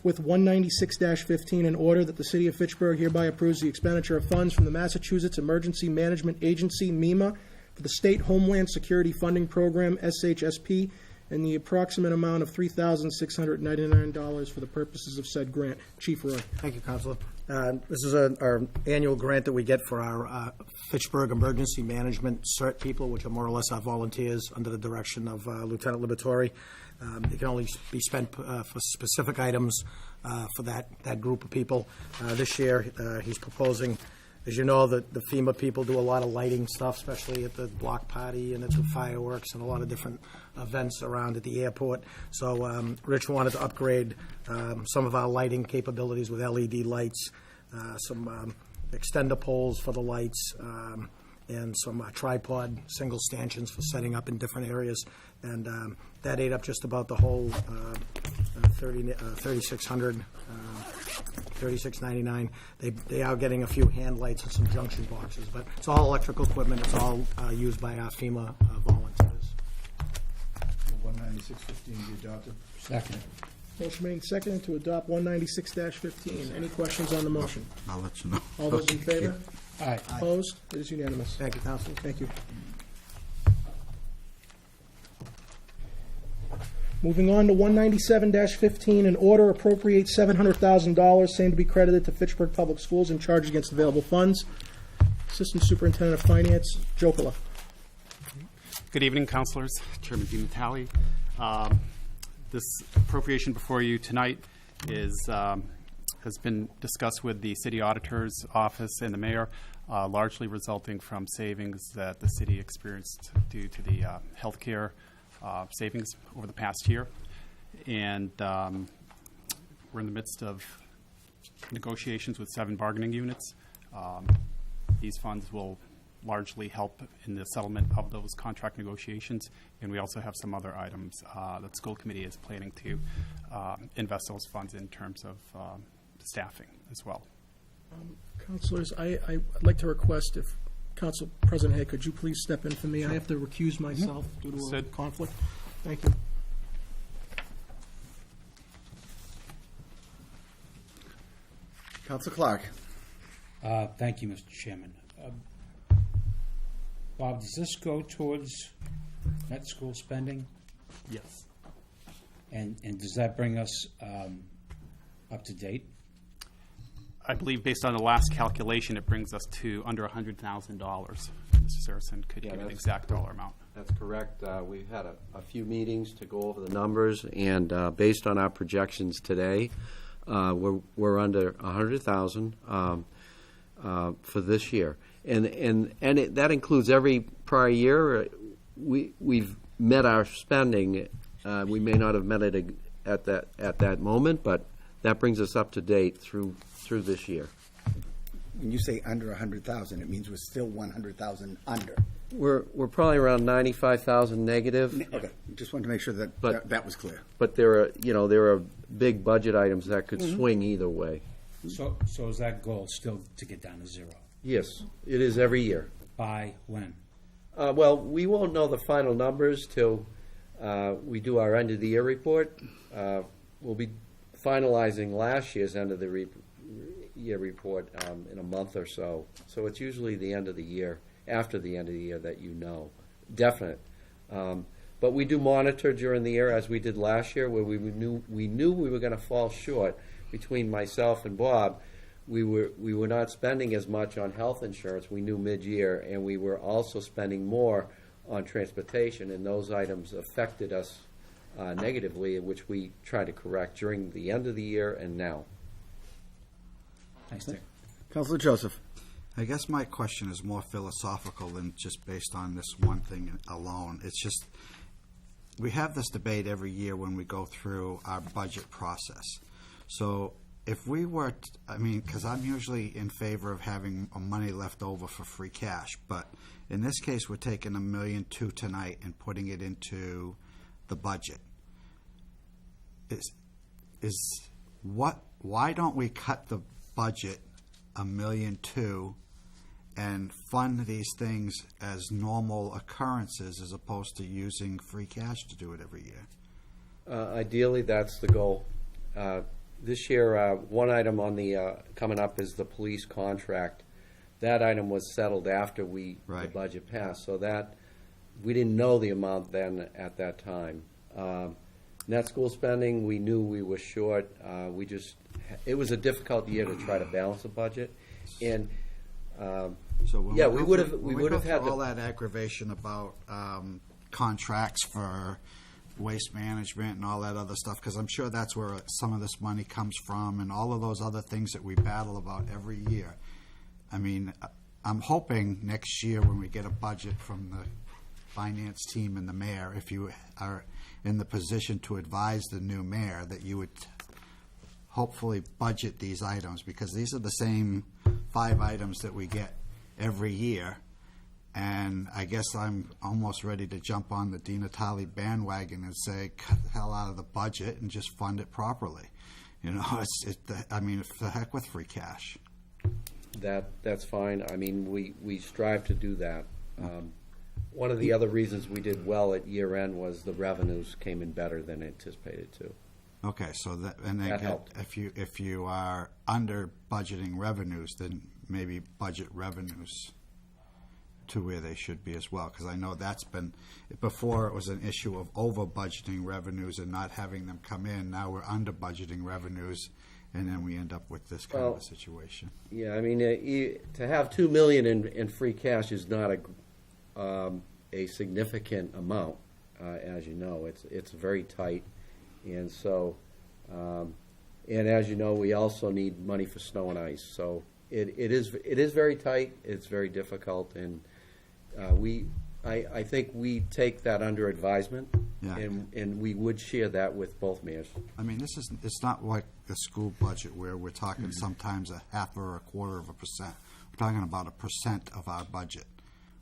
with 196-15 in order that the City of Fitchburg hereby approves the expenditure of funds from the Massachusetts Emergency Management Agency, MEMA, for the State Homeland Security Funding Program, SHSP, and the approximate amount of $3,699 for the purposes of said grant. Chief Roy. Thank you, Councilor. This is our annual grant that we get for our Fitchburg Emergency Management CERT people, which are more or less our volunteers under the direction of Lieutenant Liberatore. It can only be spent for specific items for that group of people. This year, he's proposing, as you know, the FEMA people do a lot of lighting stuff, especially at the block party and at the fireworks and a lot of different events around at the airport. So Rich wanted to upgrade some of our lighting capabilities with LED lights, some extender poles for the lights, and some tripod single stanchions for setting up in different areas. And that ate up just about the whole $3,600, $3,699. They are getting a few hand lights and some junction boxes, but it's all electrical equipment. It's all used by our FEMA volunteers. 196-15 be adopted. Second. Motion made and seconded to adopt 196-15. Any questions on the motion? I'll let you know. All those in favor? Aye. Opposed? It is unanimous. Thank you, Council. Thank you. Moving on to 197-15, an order appropriate $700,000, same to be credited to Fitchburg Public Schools and charged against available funds. Assistant Superintendent of Finance, Jokela. Good evening, councilors. Chairman DiMattei. This appropriation before you tonight has been discussed with the city auditor's office and the mayor, largely resulting from savings that the city experienced due to the healthcare savings over the past year. And we're in the midst of negotiations with 7 bargaining units. These funds will largely help in the settlement of those contract negotiations, and we also have some other items that the school committee is planning to invest those funds in terms of staffing as well. Councilors, I'd like to request if Council President Hay, could you please step in for me? Sure. I have to recuse myself due to a conflict. Thank you. Councilor Clark. Thank you, Mr. Chairman. Bob, does this go towards net school spending? Yes. And does that bring us up to date? I believe based on the last calculation, it brings us to under $100,000. Mr. Saracen could give an exact dollar amount. That's correct. We've had a few meetings to go over the numbers, and based on our projections today, we're under $100,000 for this year, and that includes every prior year. We've met our spending. We may not have met it at that moment, but that brings us up to date through this year. When you say under 100,000, it means we're still 100,000 under. We're probably around 95,000 negative. Okay, just wanted to make sure that that was clear. But there are big budget items that could swing either way. So is that goal still to get down to zero? Yes, it is every year. By when? Well, we won't know the final numbers till we do our end of the year report. We'll be finalizing last year's end of the year report in a month or so. So it's usually the end of the year, after the end of the year, that you know, definite. But we do monitor during the year, as we did last year, where we knew we were going to fall short. Between myself and Bob, we were not spending as much on health insurance. We knew mid-year, and we were also spending more on transportation, and those items affected us negatively, which we try to correct during the end of the year and now. Thanks, Dick. Councilor Joseph. I guess my question is more philosophical than just based on this one thing alone. It's just, we have this debate every year when we go through our budget process. So if we were, because I'm usually in favor of having money left over for free cash, but in this case we're taking $1.2 million tonight and putting it into the budget. Why don't we cut the budget $1.2 million and fund these things as normal occurrences as opposed to using free cash to do it every year? Ideally, that's the goal. This year, one item on the, coming up is the police contract. That item was settled after the Right. budget passed, so that, we didn't know the amount then at that time. Net school spending, we knew we were short. It was a difficult year to try to balance the budget. And, So when Yeah, we we go would've- through- we when would've go had through the- all that aggravation about contracts for waste management and all that other stuff, because I'm sure that's where some of this money comes from, and all of those other things that we battle about every year. I mean, I'm hoping next year when we get a budget from the finance team and the mayor, if you are in the position to advise the new mayor, that you would hopefully budget these items, because these are the same 5 items that we get every year. And I guess I'm almost ready to jump on the Di Natale bandwagon and say, cut the hell out of the budget and just fund it properly. You know, the heck with free cash. that's fine. I mean, we strive to do that. One of the other reasons we did well at year end was the revenues came in better than anticipated too. Okay, so that, and then That helped. if you are under budgeting revenues, then maybe budget revenues to where they should be as well, because I know that's been, before it was an issue of over budgeting revenues and not having them come in. Now we're under budgeting revenues, and then we end up with this kind of Well, a situation. Yeah, I mean, to have $2 million in free cash is not a significant amount, as you know. It's very tight, and so, and as you know, we also need money for snow and ice. So it is very tight. It's very difficult, and I think we take that under advisement, Yeah. and we would share that with both mayors. I mean, it's not like the school budget where we're talking sometimes a half or a quarter of a percent. We're talking about 1% of our budget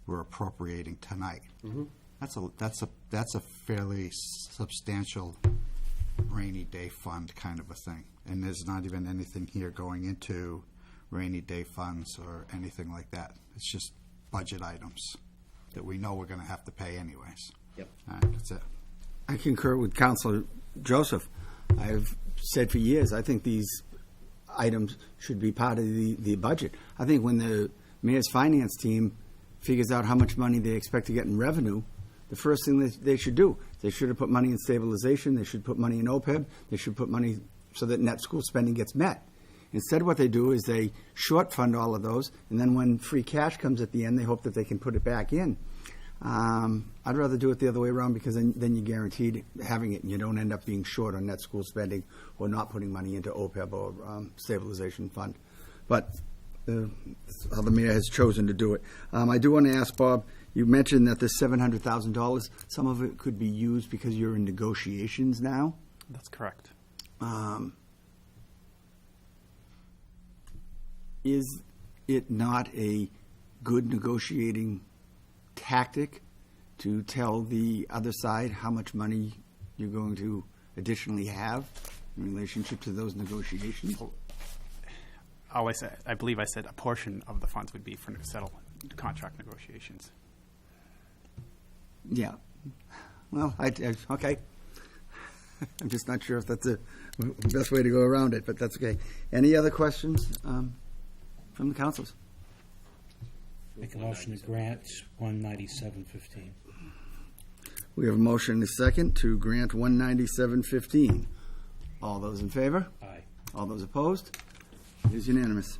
we're appropriating tonight. That's a fairly substantial rainy day fund kind of a thing. And there's not even anything here going into rainy day funds or anything like that. It's just budget items that we know we're going to have to pay anyways. Yep. All right, that's it. I concur with Councilor Joseph. I've said for years, I think these items should be part of the budget. I think when the mayor's finance team figures out how much money they expect to get in revenue, the first thing that they should do, they should have put money in stabilization, they should put money in OPEB, they should put money so that net school spending gets met. Instead, what they do is they short fund all of those, and then when free cash comes at the end, they hope that they can put it back in. I'd rather do it the other way around, because then you're guaranteed having it, and you don't end up being short on net school spending or not putting money into OPEB or stabilization fund. But how the mayor has chosen to do it. I do want to ask Bob, you mentioned that the $700,000, some of it could be used because you're in negotiations now. That's correct. Is it not a good negotiating tactic to tell the other side how much money you're going to additionally have in relationship to those negotiations? I believe I said a portion of the funds would be for settle contract negotiations. Yeah. Well, okay. I'm just not sure if that's the best way to go around it, but that's okay. Any other questions from the councils? Make a motion to grant 197.15. We have a motion and a second to grant 197.15. All those in favor? Aye. All those opposed? It is unanimous.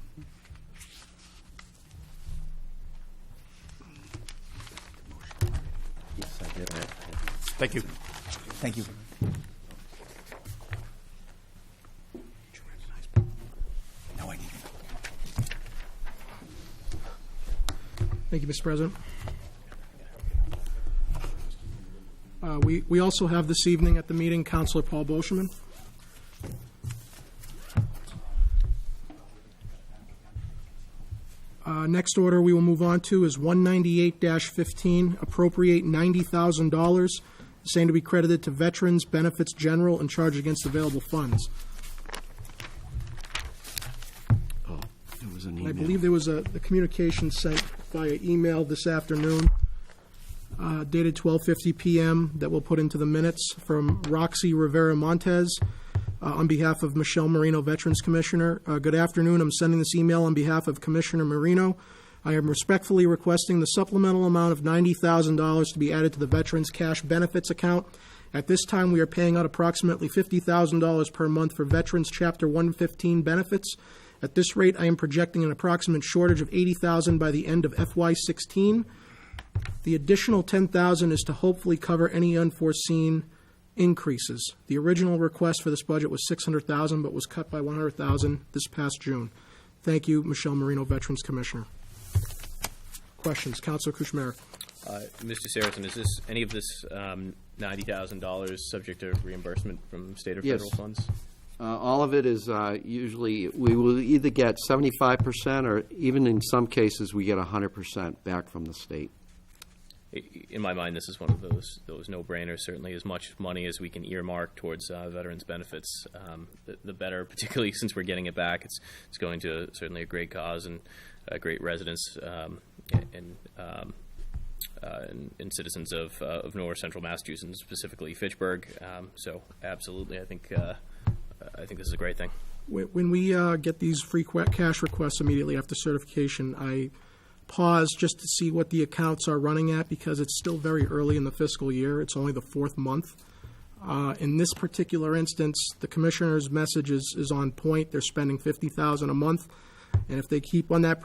Yes, I did. Thank you. Thank you. Thank you, Mr. President. We also have this evening at the meeting Counselor Paul Boschman. Next order we will move on to is 198-15, appropriate $90,000, saying to be credited to Veterans Benefits General and charged against available funds. It was an I believe there was a communication sent via email this afternoon, dated 12:50 p.m., that we'll put into the minutes, from Roxy Rivera Montez, on behalf of Michelle Marino, Veterans Commissioner. Good afternoon. I'm sending this email on behalf of Commissioner Marino. I am respectfully requesting the supplemental amount of $90,000 to be added to the Veterans Cash Benefits account. At this time, we are paying out approximately $50,000 per month for Veterans Chapter 115 benefits. At this rate, I am projecting an approximate shortage of $80,000 by the end of FY16. The additional $10,000 is to hopefully cover any unforeseen increases. The original request for this budget was $600,000, but was cut by $100,000 this past June. Thank you, Michelle Marino, Veterans Commissioner. Questions? Councilor Kuchmarek. Mr. Saracen, is this any of this $90,000 subject to reimbursement from state or Yes. federal funds? All of it is usually, we will either get 75%, or even in some cases, we get 100% back from the state. In my mind, this is one of those no-brainers. Certainly, as much money as we can earmark towards veterans benefits, the better. Particularly since we're getting it back, it's going to certainly a great cause and great residents and citizens of North Central Massachusetts, specifically Fitchburg. So, absolutely, I think this is a great thing. When we get these free cash requests immediately after certification, I pause just to see what the accounts are running at, because it's still very early in the fiscal year. It's only the 4th month. In this particular instance, the commissioner's message is on point. They're spending $50,000 a month, and if they keep on that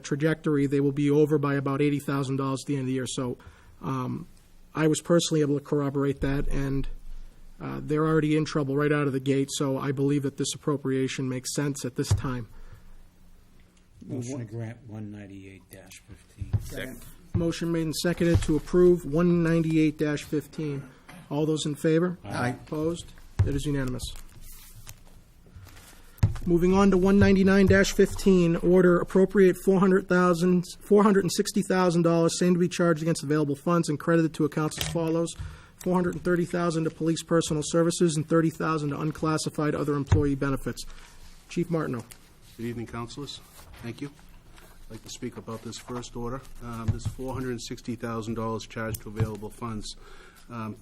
trajectory, they will be over by about $80,000 at the end of the year. So I was personally able to corroborate that, and they're already in trouble right out of the gate, so I believe that this appropriation makes sense at this time. Motion to grant 198-15. Second. Motion made and seconded to approve 198-15. All those in favor? Aye. Opposed? It is unanimous. Moving on to 199-15, order appropriate $460,000, same to be charged against available funds and credited to accounts as follows: $430,000 to police personal services and $30,000 to unclassified other employee benefits. Chief Martineau. Good evening, councilors. Thank you. I'd like to speak about this first order. This $460,000 charged to available funds,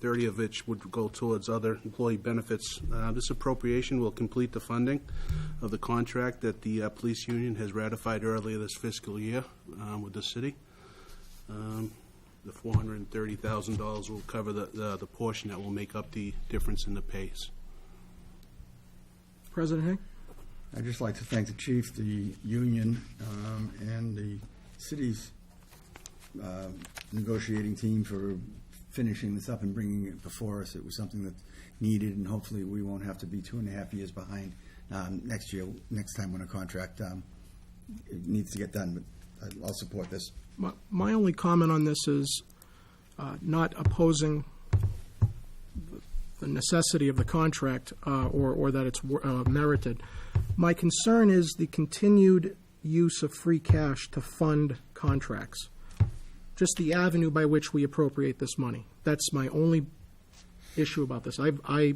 30 of which would go towards other employee benefits. This appropriation will complete the funding of the contract that the police union has ratified earlier this fiscal year with the city. The $430,000 will cover the portion that will make up the difference in the pays. President Hay. I'd just like to thank the chief, the union, and the city's negotiating team for finishing this up and bringing it before us. It was something that's needed, and hopefully we won't have to be 2.5 years behind next time when a contract it needs to get done. But I'll support this. My only comment on this is not opposing the necessity of the contract or that it's merited. My concern is the continued use of free cash to fund contracts. Just the avenue by which we appropriate this money. That's my only issue about this. I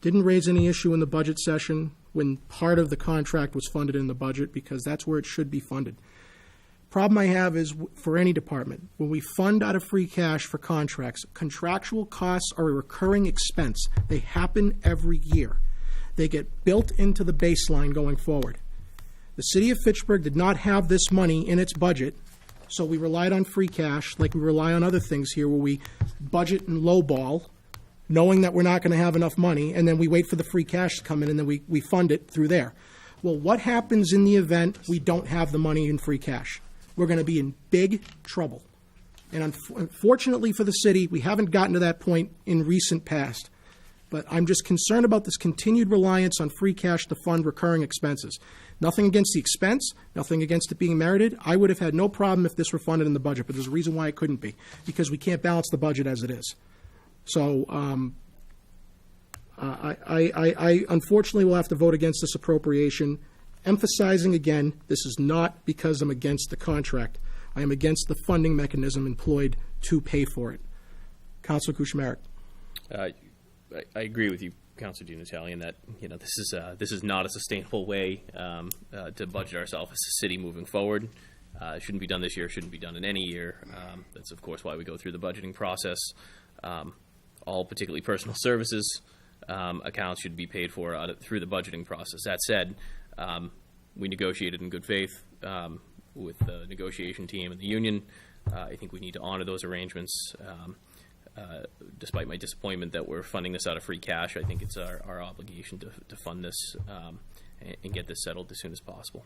didn't raise any issue in the budget session when part of the contract was funded in the budget, because that's where it should be funded. Problem I have is for any department, when we fund out of free cash for contracts, contractual costs are a recurring expense. They happen every year. They get built into the baseline going forward. The city of Fitchburg did not have this money in its budget, so we relied on free cash like we rely on other things here, where we budget and lowball, knowing that we're not going to have enough money, and then we wait for the free cash to come in, and then we fund it through there. Well, what happens in the event we don't have the money in free cash? We're going to be in big trouble. And unfortunately for the city, we haven't gotten to that point in recent past. But I'm just concerned about this continued reliance on free cash to fund recurring expenses. Nothing against the expense, nothing against it being merited. I would have had no problem if this were funded in the budget, but there's a reason why it couldn't be, because we can't balance the budget as it is. So I unfortunately will have to vote against this appropriation, emphasizing again, this is not because I'm against the contract. I am against the funding mechanism employed to pay for it. Councilor Kuchmarek. I agree with you, Councilor DiNatale, in that this is not a sustainable way to budget ourselves as a city moving forward. It shouldn't be done this year. Shouldn't be done in any year. That's of course why we go through the budgeting process. All particularly personal services accounts should be paid for through the budgeting process. That said, we negotiated in good faith with the negotiation team and the union. I think we need to honor those arrangements. Despite my disappointment that we're funding this out of free cash, I think it's our obligation to fund this and get this settled as soon as possible.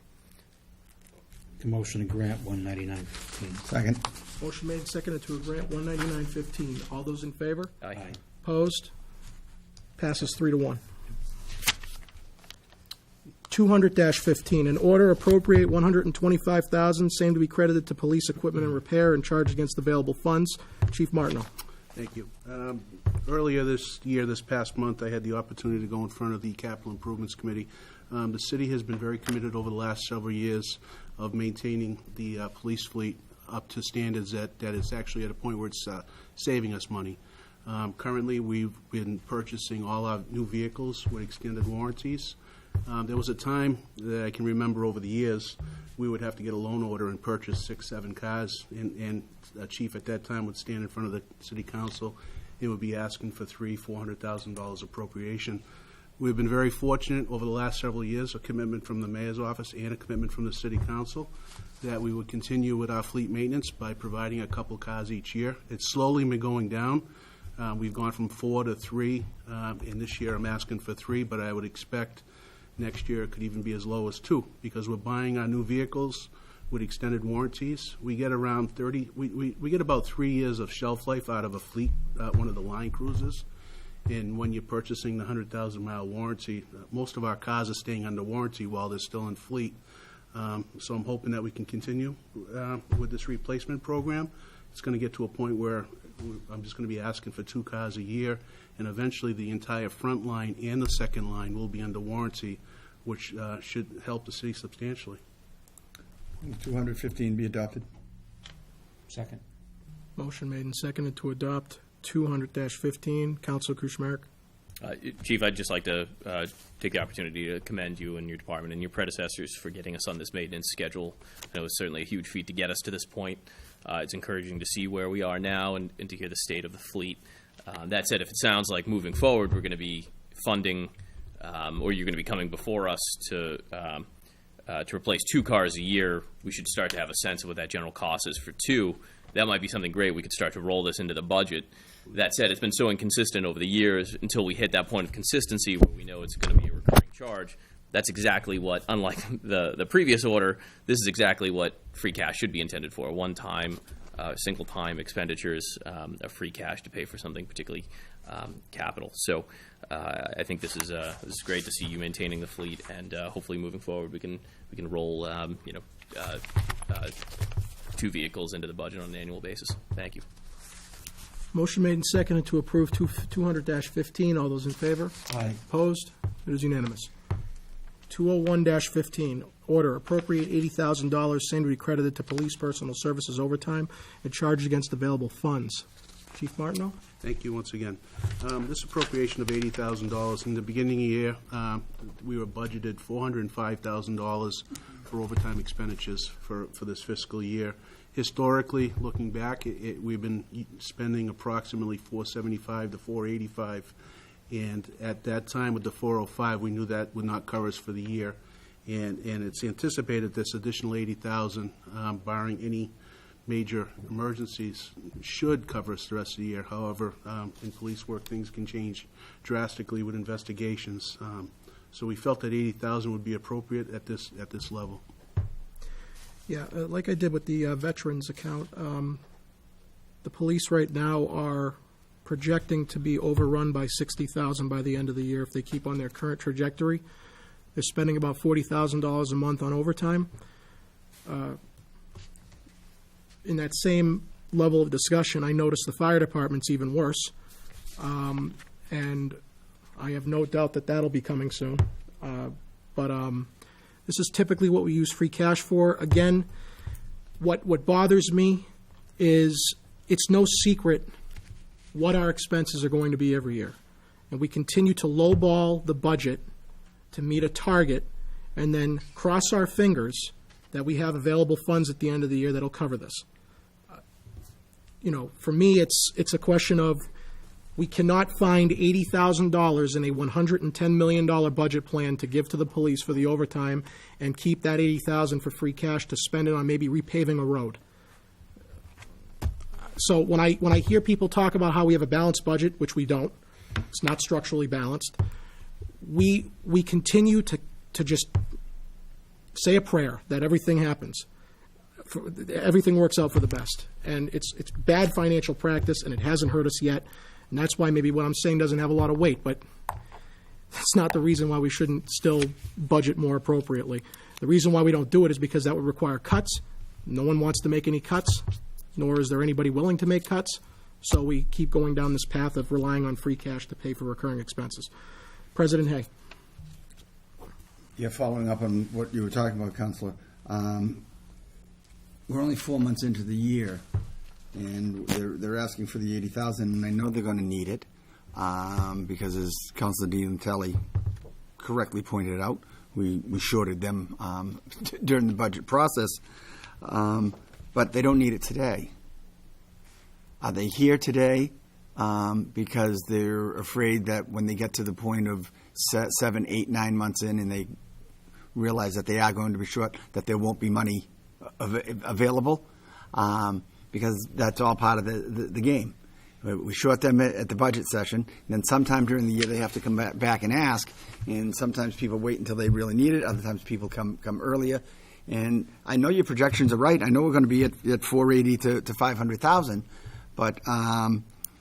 The motion to grant 199.15. Second. Motion made and seconded to grant 199.15. All those in favor? Aye. Opposed? Passes 3-1. 200-15, an order appropriate $125,000, same to be credited to police equipment and repair and charged against available funds. Chief Martineau. Thank you. Earlier this year, this past month, I had the opportunity to go in front of the Capital Improvements Committee. The city has been very committed over the last several years of maintaining the police fleet up to standards that it's actually at a point where it's saving us money. Currently, we've been purchasing all our new vehicles with extended warranties. There was a time that I can remember over the years, we would have to get a loan order and purchase 6, 7 cars, and a chief at that time would stand in front of the city council and would be asking for $300,000-$400,000 appropriation. We've been very fortunate over the last several years, a commitment from the mayor's office and a commitment from the city council, that we would continue with our fleet maintenance by providing a couple cars each year. It's slowly been going down. We've gone from 4 to 3, and this year I'm asking for 3, but I would expect next year it could even be as low as 2, because we're buying our new vehicles with extended warranties. We get around 30, we get about 3 years of shelf life out of a fleet, one of the line cruisers. And when you're purchasing the 100,000-mile warranty, most of our cars are staying under warranty while they're still in fleet. So I'm hoping that we can continue with this replacement program. It's going to get to a point where I'm just going to be asking for 2 cars a year, and eventually the entire front line and the second line will be under warranty, which should help the city substantially. 215 be adopted. Second. Motion made and seconded to adopt 200-15. Councilor Kuchmarek. Chief, I'd just like to take the opportunity to commend you and your department and your predecessors for getting us on this maintenance schedule. I know it's certainly a huge feat to get us to this point. It's encouraging to see where we are now and to hear the state of the fleet. That said, if it sounds like moving forward we're going to be funding or you're going to be coming before us to replace 2 cars a year, we should start to have a sense of what that general cost is for 2. That might be something great. We could start to roll this into the budget. That said, it's been so inconsistent over the years until we hit that point of consistency where we know it's going to be a recurring charge. That's exactly what, unlike the previous order, this is exactly what free cash should be intended for, one-time, single-time expenditures of free cash to pay for something particularly capital. So I think this is great to see you maintaining the fleet, and hopefully moving forward we can roll 2 vehicles into the budget on an annual basis. Thank you. Motion made and seconded to approve 200-15. All those in favor? Aye. Opposed? It is unanimous. 201-15, order appropriate $80,000, same to be credited to police personal services overtime and charged against available funds. Chief Martineau. Thank you once again. This appropriation of $80,000, in the beginning of the year, we were budgeted $405,000 for overtime expenditures for this fiscal year. Historically, looking back, we've been spending approximately $475 to $485, and at that time with the 405, we knew that would not cover us for the year, and it's anticipated this additional $80,000, barring any major emergencies, should cover us the rest of the year. However, in police work, things can change drastically with investigations. So we felt that $80,000 would be appropriate at this level. Yeah, like I did with the veterans account, the police right now are projecting to be overrun by $60,000 by the end of the year if they keep on their current trajectory. They're spending about $40,000 a month on overtime. In that same level of discussion, I noticed the fire department's even worse, and I have no doubt that that'll be coming soon. But this is typically what we use free cash for. Again, what bothers me is it's no secret what our expenses are going to be every year. And we continue to lowball the budget to meet a target and then cross our fingers that we have available funds at the end of the year that'll cover this. For me, it's a question of We cannot find $80,000 in a $110 million budget plan to give to the police for the overtime and keep that $80,000 for free cash to spend it on maybe repaving a road. So when I hear people talk about how we have a balanced budget, which we don't, it's not structurally balanced, we continue to just say a prayer that everything happens. Everything works out for the best. And it's bad financial practice, and it hasn't hurt us yet. And that's why maybe what I'm saying doesn't have a lot of weight, but that's not the reason why we shouldn't still budget more appropriately. The reason why we don't do it is because that would require cuts. No one wants to make any cuts, nor is there anybody willing to make cuts. So we keep going down this path of relying on free cash to pay for recurring expenses. President Hay. Yeah, following up on what you were talking about, Counselor, we're only 4 months into the year, and they're asking for the $80,000, and I know they're going to need it because, as Councilor DiNatale correctly pointed out, we shorted them during the budget process, but they don't need it today. Are they here today because they're afraid that when they get to the point of 7, 8, 9 months in and they realize that they are going to be short, that there won't be money available? Because that's all part of the game. We short them at the budget session, and then sometime during the year they have to come back and ask, and sometimes people wait until they really need it, other times people come earlier. And I know your projections are right. I know we're going to be at 480 to 500,000, but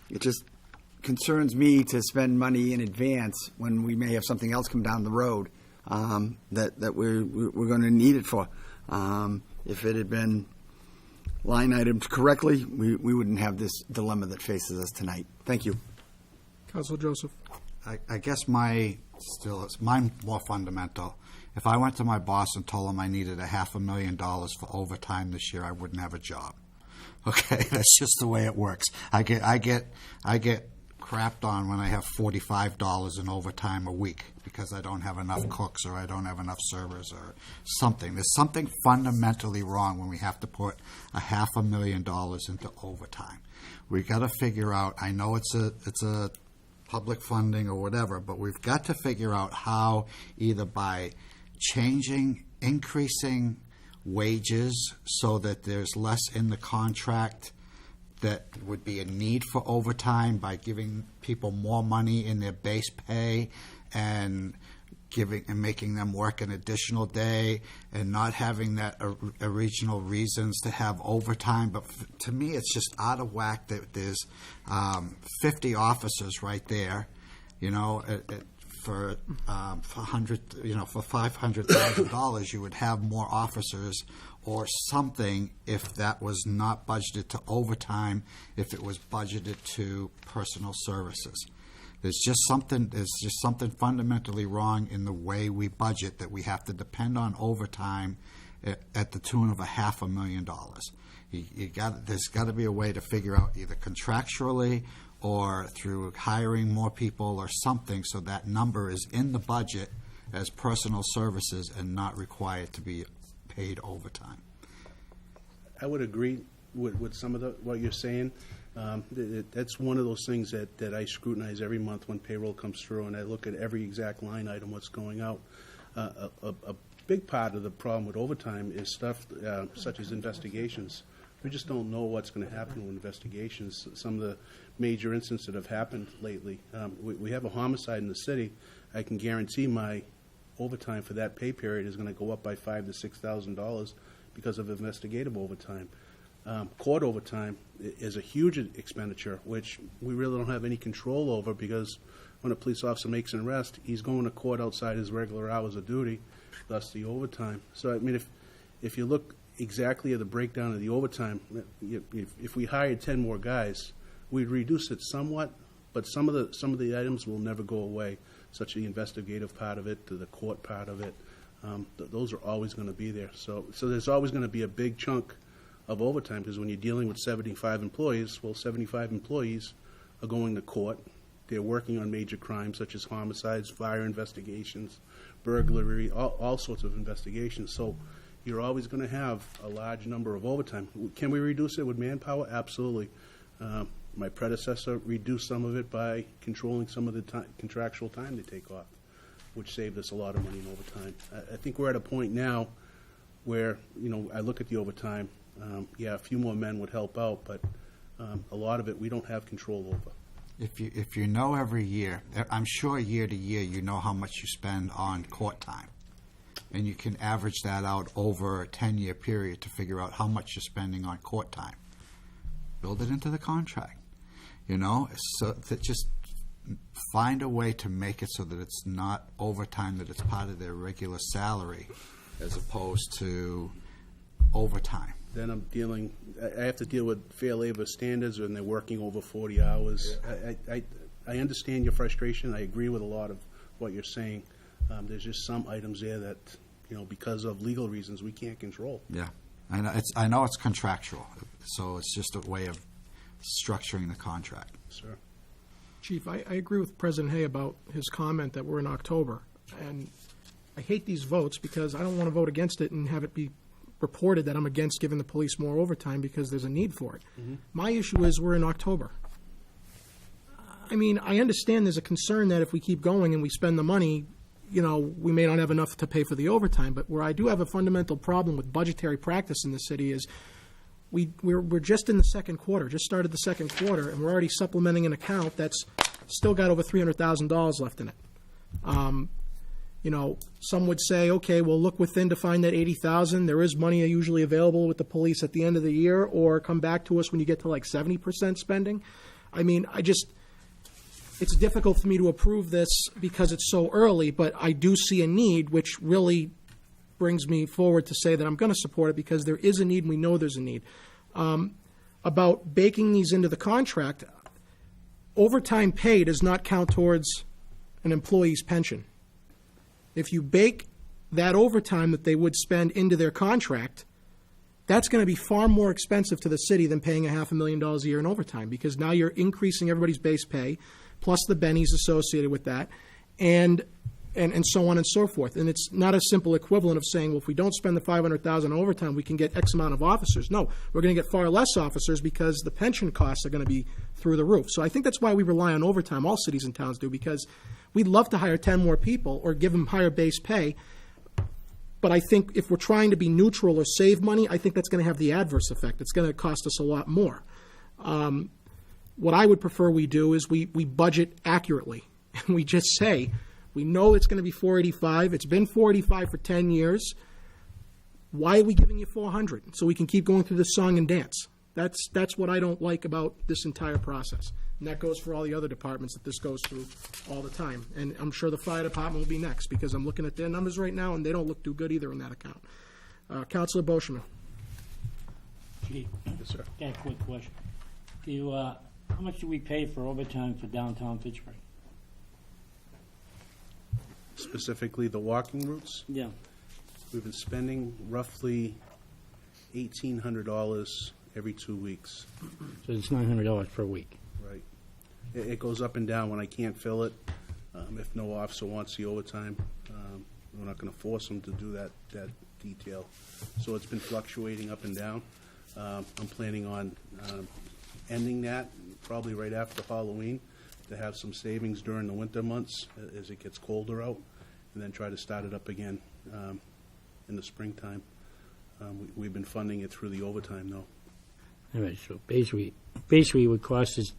it just concerns me to spend money in advance when we may have something else come down the road that we're going to need it for. If it had been line items correctly, we wouldn't have this dilemma that faces us tonight. Thank you. Councilor Joseph. I guess mine's more fundamental. If I went to my boss and told him I needed $500,000 for overtime this year, I wouldn't have a job. Okay, that's just the way it works. I get crapped on when I have $45 in overtime a week because I don't have enough cooks or I don't have enough servers or something. There's something fundamentally wrong when we have to put $500,000 into overtime. We got to figure out. I know it's a public funding or whatever, but we've got to figure out how, either by increasing wages so that there's less in the contract that would be a need for overtime, by giving people more money in their base pay and making them work an additional day and not having that original reasons to have overtime. But to me, it's just out of whack that there's 50 officers right there, for $500,000, you would have more officers or something if that was not budgeted to overtime, if it was budgeted to personal services. There's just something fundamentally wrong in the way we budget, that we have to depend on overtime at the tune of $500,000. There's got to be a way to figure out, either contractually or through hiring more people or something, so that number is in the budget as personal services and not required to be paid overtime. I would agree with some of what you're saying. That's one of those things that I scrutinize every month when payroll comes through, and I look at every exact line item, what's going out. A big part of the problem with overtime is stuff such as investigations. We just don't know what's going to happen with investigations. Some of the major incidents that have happened lately. We have a homicide in the city. I can guarantee my overtime for that pay period is going to go up by $5,000 to $6,000 because of investigative overtime. Court overtime is a huge expenditure, which we really don't have any control over, because when a police officer makes an arrest, he's going to court outside his regular hours of duty, thus the overtime. So, I mean, if you look exactly at the breakdown of the overtime, if we hired 10 more guys, we'd reduce it somewhat, but some of the items will never go away, such as the investigative part of it, to the court part of it. Those are always going to be there. So there's always going to be a big chunk of overtime, because when you're dealing with 75 employees, well, 75 employees are going to court. They're working on major crimes such as homicides, fire investigations, burglary, all sorts of investigations. So you're always going to have a large number of overtime. Can we reduce it with manpower? Absolutely. My predecessor reduced some of it by controlling some of the contractual time they take off, which saved us a lot of money in overtime. I think we're at a point now where, I look at the overtime, a few more men would help out, but a lot of it we don't have control over. If you know every year, I'm sure year to year, you know how much you spend on court time. And you can average that out over a 10-year period to figure out how much you're spending on court time. Build it into the contract, so that just find a way to make it so that it's not overtime, that it's part of their regular salary as opposed to overtime. Then I have to deal with fair labor standards when they're working over 40 hours. I understand your frustration. I agree with a lot of what you're saying. There's just some items there that, because of legal reasons, we can't control. Yeah, I know it's contractual, so it's just a way of structuring the contract. Sir. Chief, I agree with President Hay about his comment that we're in October. And I hate these votes because I don't want to vote against it and have it be reported that I'm against giving the police more overtime because there's a need for it. My issue is we're in October. I mean, I understand there's a concern that if we keep going and we spend the money, we may not have enough to pay for the overtime. But where I do have a fundamental problem with budgetary practice in the city is we're just in the second quarter, just started the second quarter, and we're already supplementing an account that's still got over $300,000 left in it. Some would say, okay, we'll look within to find that $80,000. There is money usually available with the police at the end of the year, or come back to us when you get to like 70% spending. I mean, it's difficult for me to approve this because it's so early, but I do see a need, which really brings me forward to say that I'm going to support it because there is a need and we know there's a need. About baking these into the contract, overtime pay does not count towards an employee's pension. If you bake that overtime that they would spend into their contract, that's going to be far more expensive to the city than paying $500,000 a year in overtime, because now you're increasing everybody's base pay, plus the bennies associated with that, and so on and so forth. And it's not a simple equivalent of saying, well, if we don't spend the $500,000 overtime, we can get X amount of officers. No, we're going to get far less officers because the pension costs are going to be through the roof. So I think that's why we rely on overtime, all cities and towns do, because we'd love to hire 10 more people or give them higher base pay. But I think if we're trying to be neutral or save money, I think that's going to have the adverse effect. It's going to cost us a lot more. What I would prefer we do is we budget accurately. And we just say, we know it's going to be $485. It's been $485 for 10 years. Why are we giving you $400? So we can keep going through this song and dance. That's what I don't like about this entire process. And that goes for all the other departments that this goes through all the time. And I'm sure the fire department will be next, because I'm looking at their numbers right now, and they don't look too good either in that account. Councilor Boschman. Chief, Yes, sir. got a quick question. How much do we pay for overtime for downtown Fitchburg? Specifically the walking routes, Yeah. we've been spending roughly $1,800 every 2 weeks. So it's $900 per week. Right. It goes up and down when I can't fill it. If no officer wants the overtime, we're not going to force them to do that detail. So it's been fluctuating up and down. I'm planning on ending that probably right after Halloween to have some savings during the winter months as it gets colder out, and then try to start it up again in the springtime. We've been funding it through the overtime, though. All right, so basically it would cost us,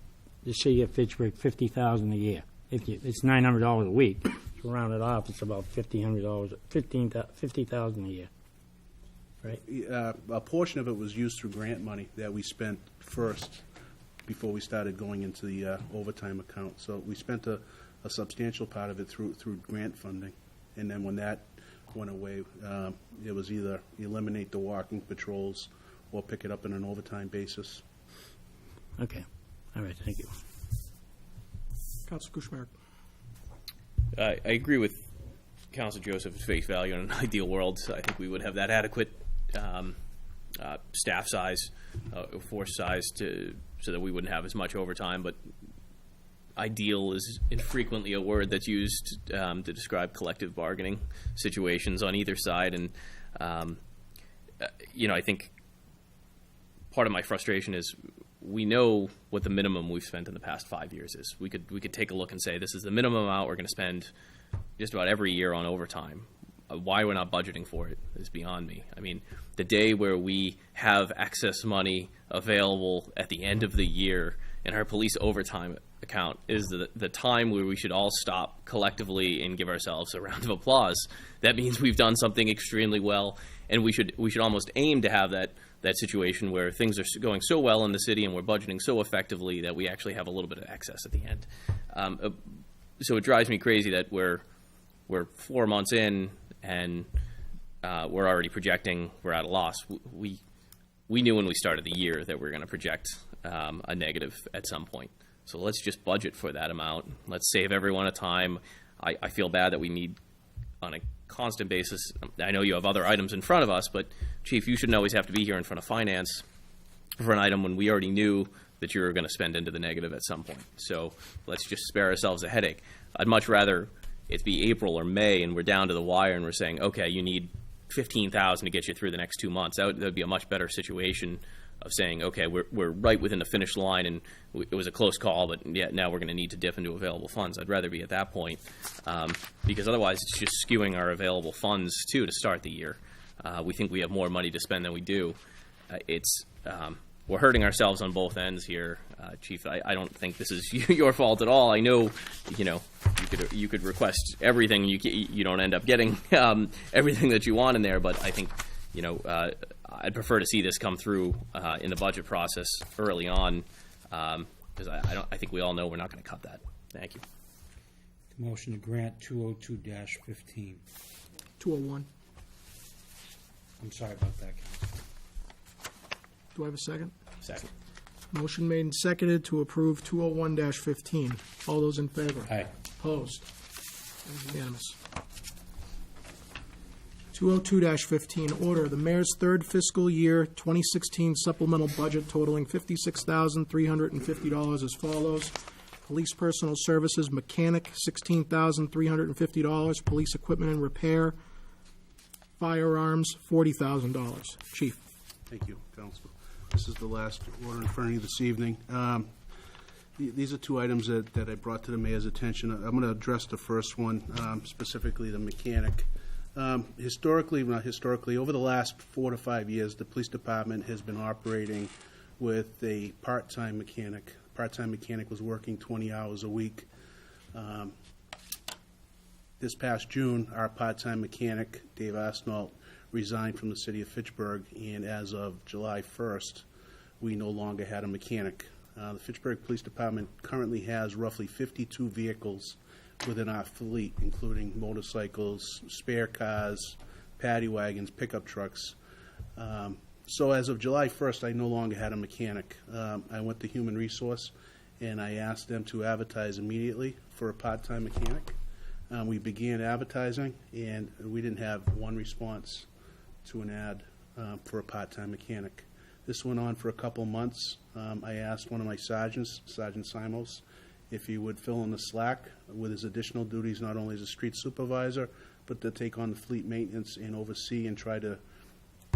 the city of Fitchburg, $50,000 a year. It's $900 a week. To round it off, it's about $50,000 a year. Right? A portion of it was used through grant money that we spent first before we started going into the overtime account. So we spent a substantial part of it through grant funding. And then when that went away, it was either eliminate the walking patrols or pick it up on an overtime basis. Okay. All right, thank you. Councilor Kuchmarek. I agree with Councilor Joseph's face value. In an ideal world, I think we would have that adequate staff size, force size, so that we wouldn't have as much overtime. But ideal is infrequently a word that's used to describe collective bargaining situations on either side. And I think part of my frustration is we know what the minimum we've spent in the past 5 years is. We could take a look and say, this is the minimum amount we're going to spend just about every year on overtime. Why we're not budgeting for it is beyond me. I mean, the day where we have excess money available at the end of the year in our police overtime account is the time where we should all stop collectively and give ourselves a round of applause. That means we've done something extremely well, and we should almost aim to have that situation where things are going so well in the city and we're budgeting so effectively that we actually have a little bit of excess at the end. So it drives me crazy that we're 4 months in and we're already projecting we're at a loss. We knew when we started the year that we were going to project a negative at some point. So let's just budget for that amount. Let's save everyone a time. I feel bad that we need, on a constant basis, I know you have other items in front of us, but Chief, you shouldn't always have to be here in front of Finance for an item when we already knew that you were going to spend into the negative at some point. So let's just spare ourselves a headache. I'd much rather it be April or May and we're down to the wire and we're saying, okay, you need $15,000 to get you through the next 2 months. That would be a much better situation of saying, okay, we're right within the finish line and it was a close call, but yeah, now we're going to need to dip into available funds. I'd rather be at that point because otherwise it's just skewing our available funds too to start the year. We think we have more money to spend than we do. We're hurting ourselves on both ends here, Chief. I don't think this is your fault at all. I know, you could request everything. You don't end up getting everything that you want in there, but I think, I'd prefer to see this come through in the budget process early on, because I think we all know we're not going to cut that. Thank you. Motion to grant 202-15. 201. I'm sorry about that, Council. Do I have a second? Second. Motion made and seconded to approve 201-15. All those in favor? Aye. Opposed? Unanimous. 202-15, order the mayor's third fiscal year 2016 supplemental budget totaling $56,350 as follows. Police personal services mechanic, $16,350. Police equipment and repair, firearms, $40,000. Chief. Thank you, Council. This is the last order in front of you this evening. These are two items that I brought to the mayor's attention. I'm going to address the first one, specifically the mechanic. Historically, over the last 4 to 5 years, the police department has been operating with a part-time mechanic. Part-time mechanic was working 20 hours a week. This past June, our part-time mechanic, Dave Asnault, resigned from the city of Fitchburg, and as of July 1st, we no longer had a mechanic. The Fitchburg Police Department currently has roughly 52 vehicles within our fleet, including motorcycles, spare cars, paddy wagons, pickup trucks. So as of July 1st, I no longer had a mechanic. I went to Human Resource, and I asked them to advertise immediately for a part-time mechanic. We began advertising, and we didn't have one response to an ad for a part-time mechanic. This went on for a couple months. I asked one of my sergeants, Sergeant Simos, if he would fill in the slack with his additional duties, not only as a street supervisor, but to take on the fleet maintenance and oversee and try to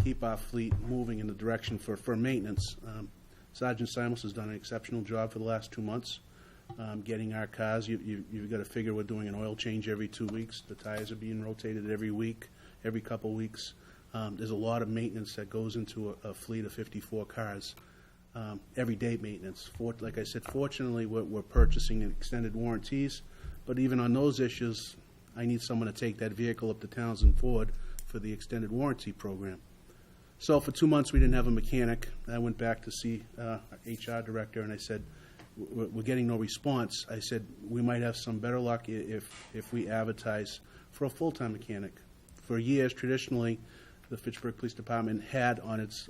keep our fleet moving in the direction for maintenance. Sergeant Simos has done an exceptional job for the last 2 months. Getting our cars, you've got to figure we're doing an oil change every 2 weeks. The tires are being rotated every week, every couple weeks. There's a lot of maintenance that goes into a fleet of 54 cars. Everyday maintenance. Like I said, fortunately, we're purchasing extended warranties, but even on those issues, I need someone to take that vehicle up to Townsend Ford for the extended warranty program. So for 2 months, we didn't have a mechanic. I went back to see our HR director, and I said, we're getting no response. I said, we might have some better luck if we advertise for a full-time mechanic. For years, traditionally, the Fitchburg Police Department had on its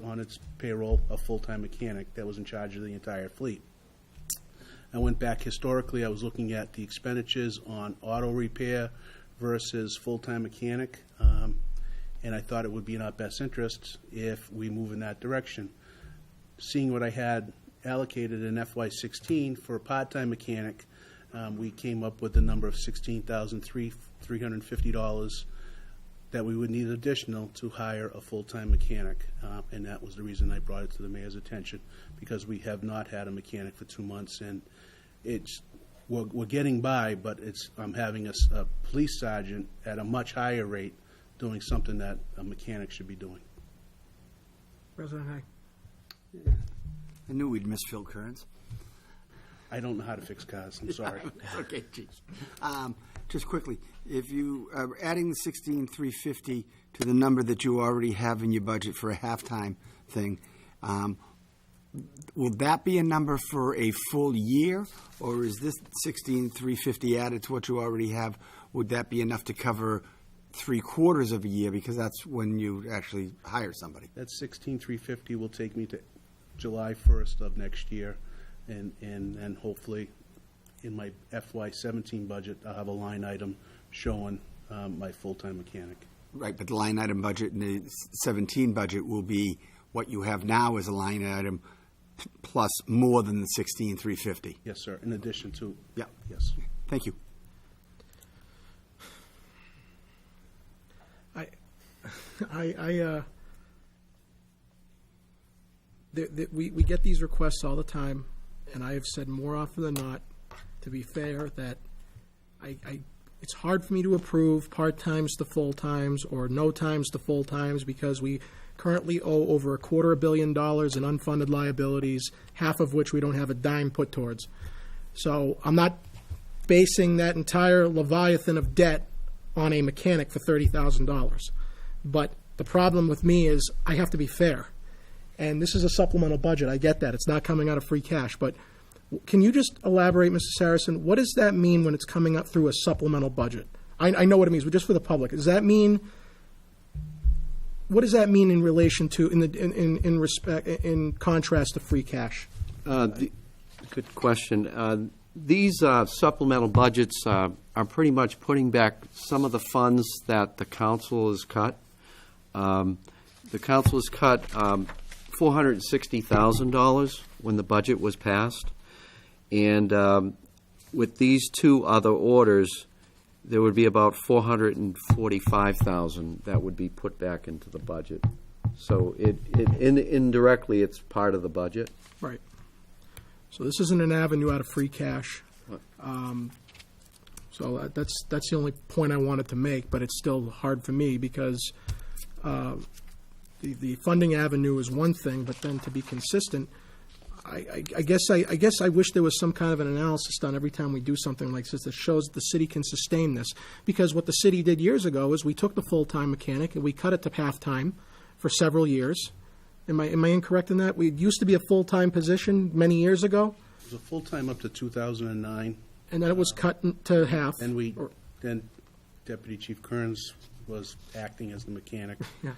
payroll a full-time mechanic that was in charge of the entire fleet. I went back historically. I was looking at the expenditures on auto repair versus full-time mechanic, and I thought it would be in our best interest if we move in that direction. Seeing what I had allocated in FY16 for a part-time mechanic, we came up with the number of $16,350 that we would need additional to hire a full-time mechanic. And that was the reason I brought it to the mayor's attention, because we have not had a mechanic for 2 months, and we're getting by, but I'm having a police sergeant at a much higher rate doing something that a mechanic should be doing. President Hack. I knew we'd miss Phil Kearns. I don't know how to fix cars, I'm sorry. Okay, Chief. Just quickly, if you are adding the 16,350 to the number that you already have in your budget for a halftime thing, will that be a number for a full year, or is this 16,350 added to what you already have? Would that be enough to cover 3/4 of a year, because that's when you actually hire somebody? That 16,350 will take me to July 1st of next year, and hopefully in my FY17 budget, I'll have a line item showing my full-time mechanic. Right, but the line item budget in the 17 budget will be what you have now as a line item plus more than the 16,350. Yes, sir, in addition to. Yeah. Yes. Thank you. We get these requests all the time, and I have said more often than not, to be fair, that it's hard for me to approve part-times to full-times or no times to full-times, because we currently owe over $250 million in unfunded liabilities, half of which we don't have a dime put towards. So I'm not basing that entire leviathan of debt on a mechanic for $30,000. But the problem with me is I have to be fair. And this is a supplemental budget. I get that. It's not coming out of free cash. But can you just elaborate, Mr. Saracen, what does that mean when it's coming up through a supplemental budget? I know what it means, but just for the public, does that mean, what does that mean in relation to, in contrast to free cash? Good question. These supplemental budgets are pretty much putting back some of the funds that the council has cut. The council has cut $460,000 when the budget was passed. And with these two other orders, there would be about $445,000 that would be put back into the budget. So indirectly, it's part of the budget. Right. So this isn't an avenue out of free cash. So that's the only point I wanted to make, but it's still hard for me because the funding avenue is one thing, but then to be consistent, I guess I wish there was some kind of an analysis done every time we do something like this that shows that the city can sustain this. Because what the city did years ago is we took the full-time mechanic and we cut it to half-time for several years. Am I incorrect in that? We used to be a full-time position many years ago. It was a full-time up to 2009. And then it was cut to half. And then Deputy Chief Kearns was acting as the mechanic. Yeah.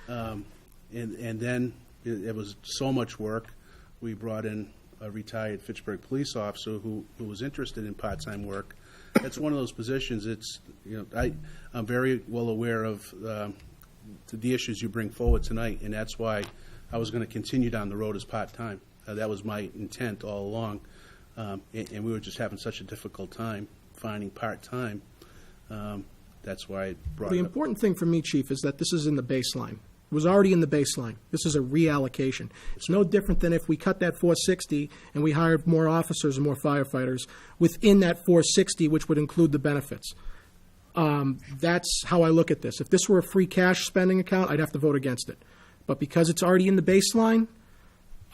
And then it was so much work, we brought in a retired Fitchburg police officer who was interested in part-time work. That's one of those positions. I'm very well aware of the issues you bring forward tonight, and that's why I was going to continue down the road as part-time. That was my intent all along, and we were just having such a difficult time finding part-time. That's why I brought The it up. important thing for me, Chief, is that this is in the baseline. It was already in the baseline. This is a reallocation. It's no different than if we cut that 460 and we hired more officers and more firefighters within that 460, which would include the benefits. That's how I look at this. If this were a free cash spending account, I'd have to vote against it. But because it's already in the baseline,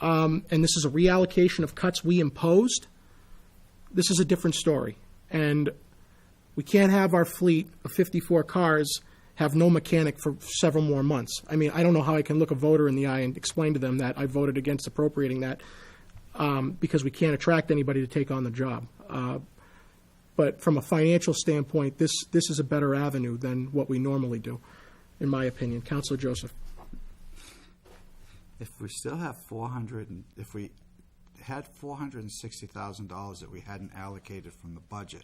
and this is a reallocation of cuts we imposed, this is a different story. And we can't have our fleet of 54 cars have no mechanic for several more months. I mean, I don't know how I can look a voter in the eye and explain to them that I voted against appropriating that because we can't attract anybody to take on the job. But from a financial standpoint, this is a better avenue than what we normally do, in my opinion. Councilor Joseph. If we still have if we had $460,000 that we hadn't allocated from the budget,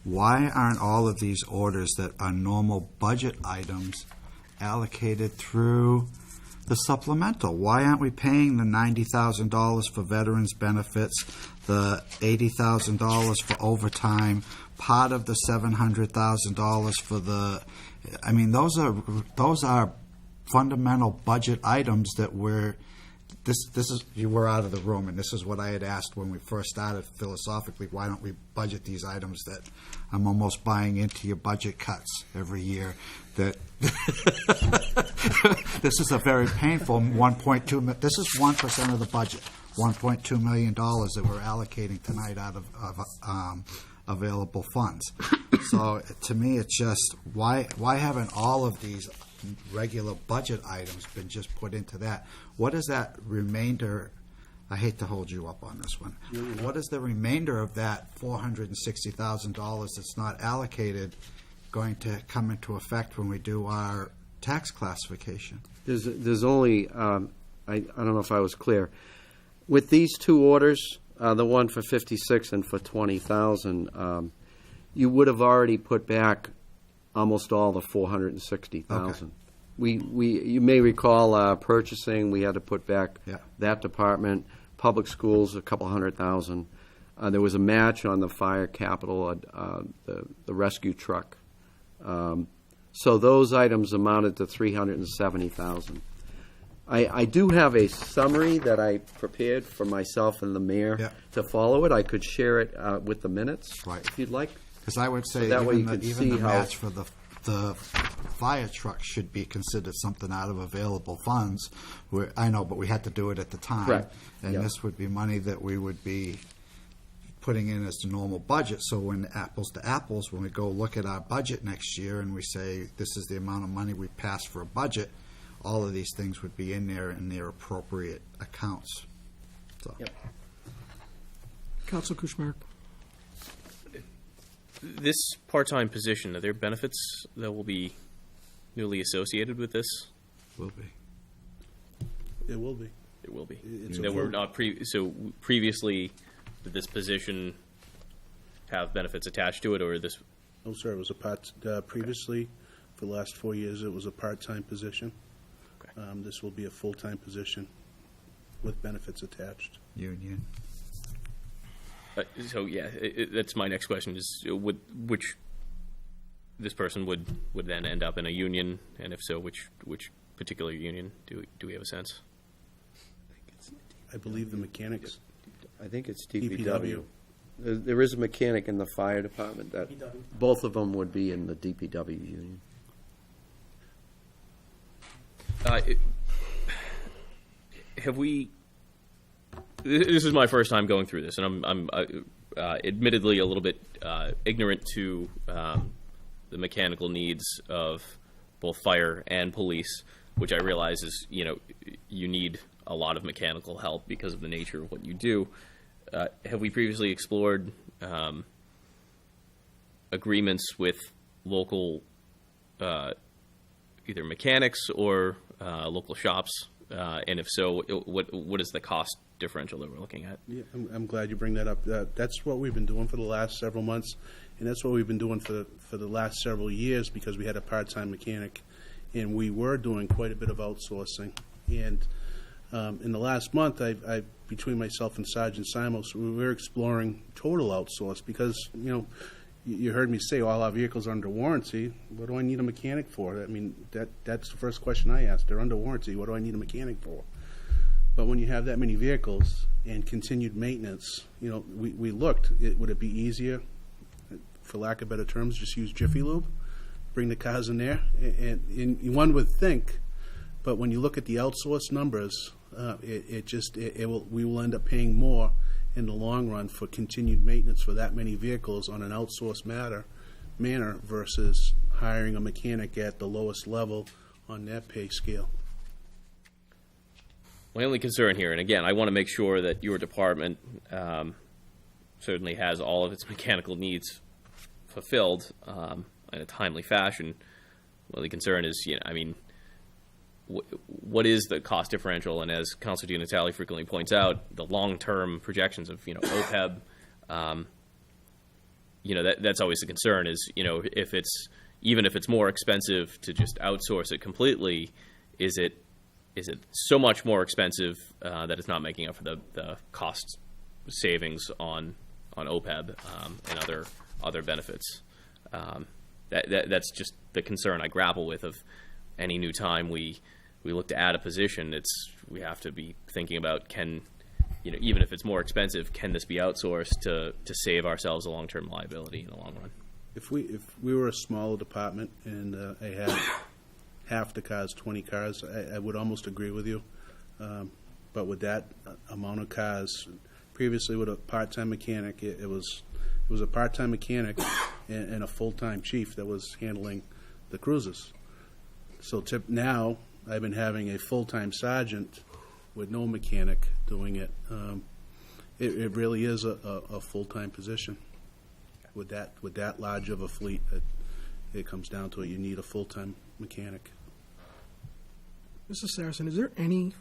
why aren't all of these orders that are normal budget items allocated through the supplemental? Why aren't we paying the $90,000 for veterans benefits, the $80,000 for overtime, part of the $700,000 for the I mean, those are fundamental budget items that this is, you were out of the room, and this is what I had asked when we first started philosophically, why don't we budget these items that I'm almost buying into your budget cuts every year, that this is a very painful 1.2, this is 1% of the budget, $1.2 million that we're allocating tonight out of available funds. So to me, it's just, why haven't all of these regular budget items been just put into that? What is that remainder? I hate to hold you up on this one. What is the remainder of that $460,000 that's not allocated going to come into effect when we do our tax classification? There's only, I don't know if I was clear. With these two orders, the one for 56 and for 20,000, you would have already put back almost all the 460,000. Okay. You may recall purchasing, we had to put back Yeah. that department, public schools, a couple $100,000. There was a match on the fire capital, the rescue truck. So those items amounted to $370,000. I do have a summary that I prepared for myself and the mayor Yeah. to follow it. I could share it with the minutes, Right. if you'd like. Because I would say that way you even could the see how- match for the fire truck should be considered something out of available funds. I know, but we had to do it at the time. Correct. And Yep. this would be money that we would be putting in as the normal budget. So when apples to apples, when we go look at our budget next year and we say this is the amount of money we passed for a budget, all of these things would be in there in their appropriate accounts. So. Yep. Council Kuchmarek. This part-time position, are there benefits that will be newly associated with this? Will be. It will be. It will be. It's That a were full- not so previously, did this position have benefits attached to it, or this? No, sir, it was a part, previously, for the last 4 years, it was a part-time position. Okay. This will be a full-time position with benefits attached. Union. So yeah, that's my next question: is which this person would then end up in a union, and if so, which particular union? Do we have a sense? I believe the mechanics. I think it's DPW. DPW. There is a mechanic in the fire department that, both of them would be in the DPW union. Have we? This is my first time going through this, and I'm admittedly a little bit ignorant to the mechanical needs of both fire and police, which I realize is, you need a lot of mechanical help because of the nature of what you do. Have we previously explored agreements with local either mechanics or local shops? And if so, what is the cost differential that we're looking at? Yeah, I'm glad you bring that up. That's what we've been doing for the last several months, and that's what we've been doing for the last several years, because we had a part-time mechanic, and we were doing quite a bit of outsourcing. And in the last month, I between myself and Sergeant Simos, we were exploring total outsource, because you heard me say all our vehicles are under warranty. What do I need a mechanic for? I mean, that's the first question I asked. They're under warranty. What do I need a mechanic for? But when you have that many vehicles and continued maintenance, we looked. Would it be easier, for lack of better terms, just use Jiffy Lube, bring the cars in there? And one would think, but when you look at the outsourced numbers, we will end up paying more in the long run for continued maintenance for that many vehicles on an outsourced manner versus hiring a mechanic at the lowest level on that pay scale. My only concern here, and again, I want to make sure that your department certainly has all of its mechanical needs fulfilled in a timely fashion. My only concern is, what is the cost differential? And as Councilor DiNatale frequently points out, the long-term projections of, OPEB, that's always the concern is, even if it's more expensive to just outsource it completely, is it so much more expensive that it's not making up for the cost savings on OPEB and other benefits? that's just the concern I grapple with. Of any new time we look to add a position, we have to be thinking about, even if it's more expensive, can this be outsourced to save ourselves a long-term liability in the long run? If we were a smaller department and I had half the cars, 20 cars, I would almost agree with you. But with that amount of cars, previously with a part-time mechanic, it was a part-time mechanic and a full-time chief that was handling the cruises. So now I've been having a full-time sergeant with no mechanic doing it. It really is a full-time position. With that large of a fleet, it comes down to it. You need a full-time mechanic. Mrs. Saracen, is there any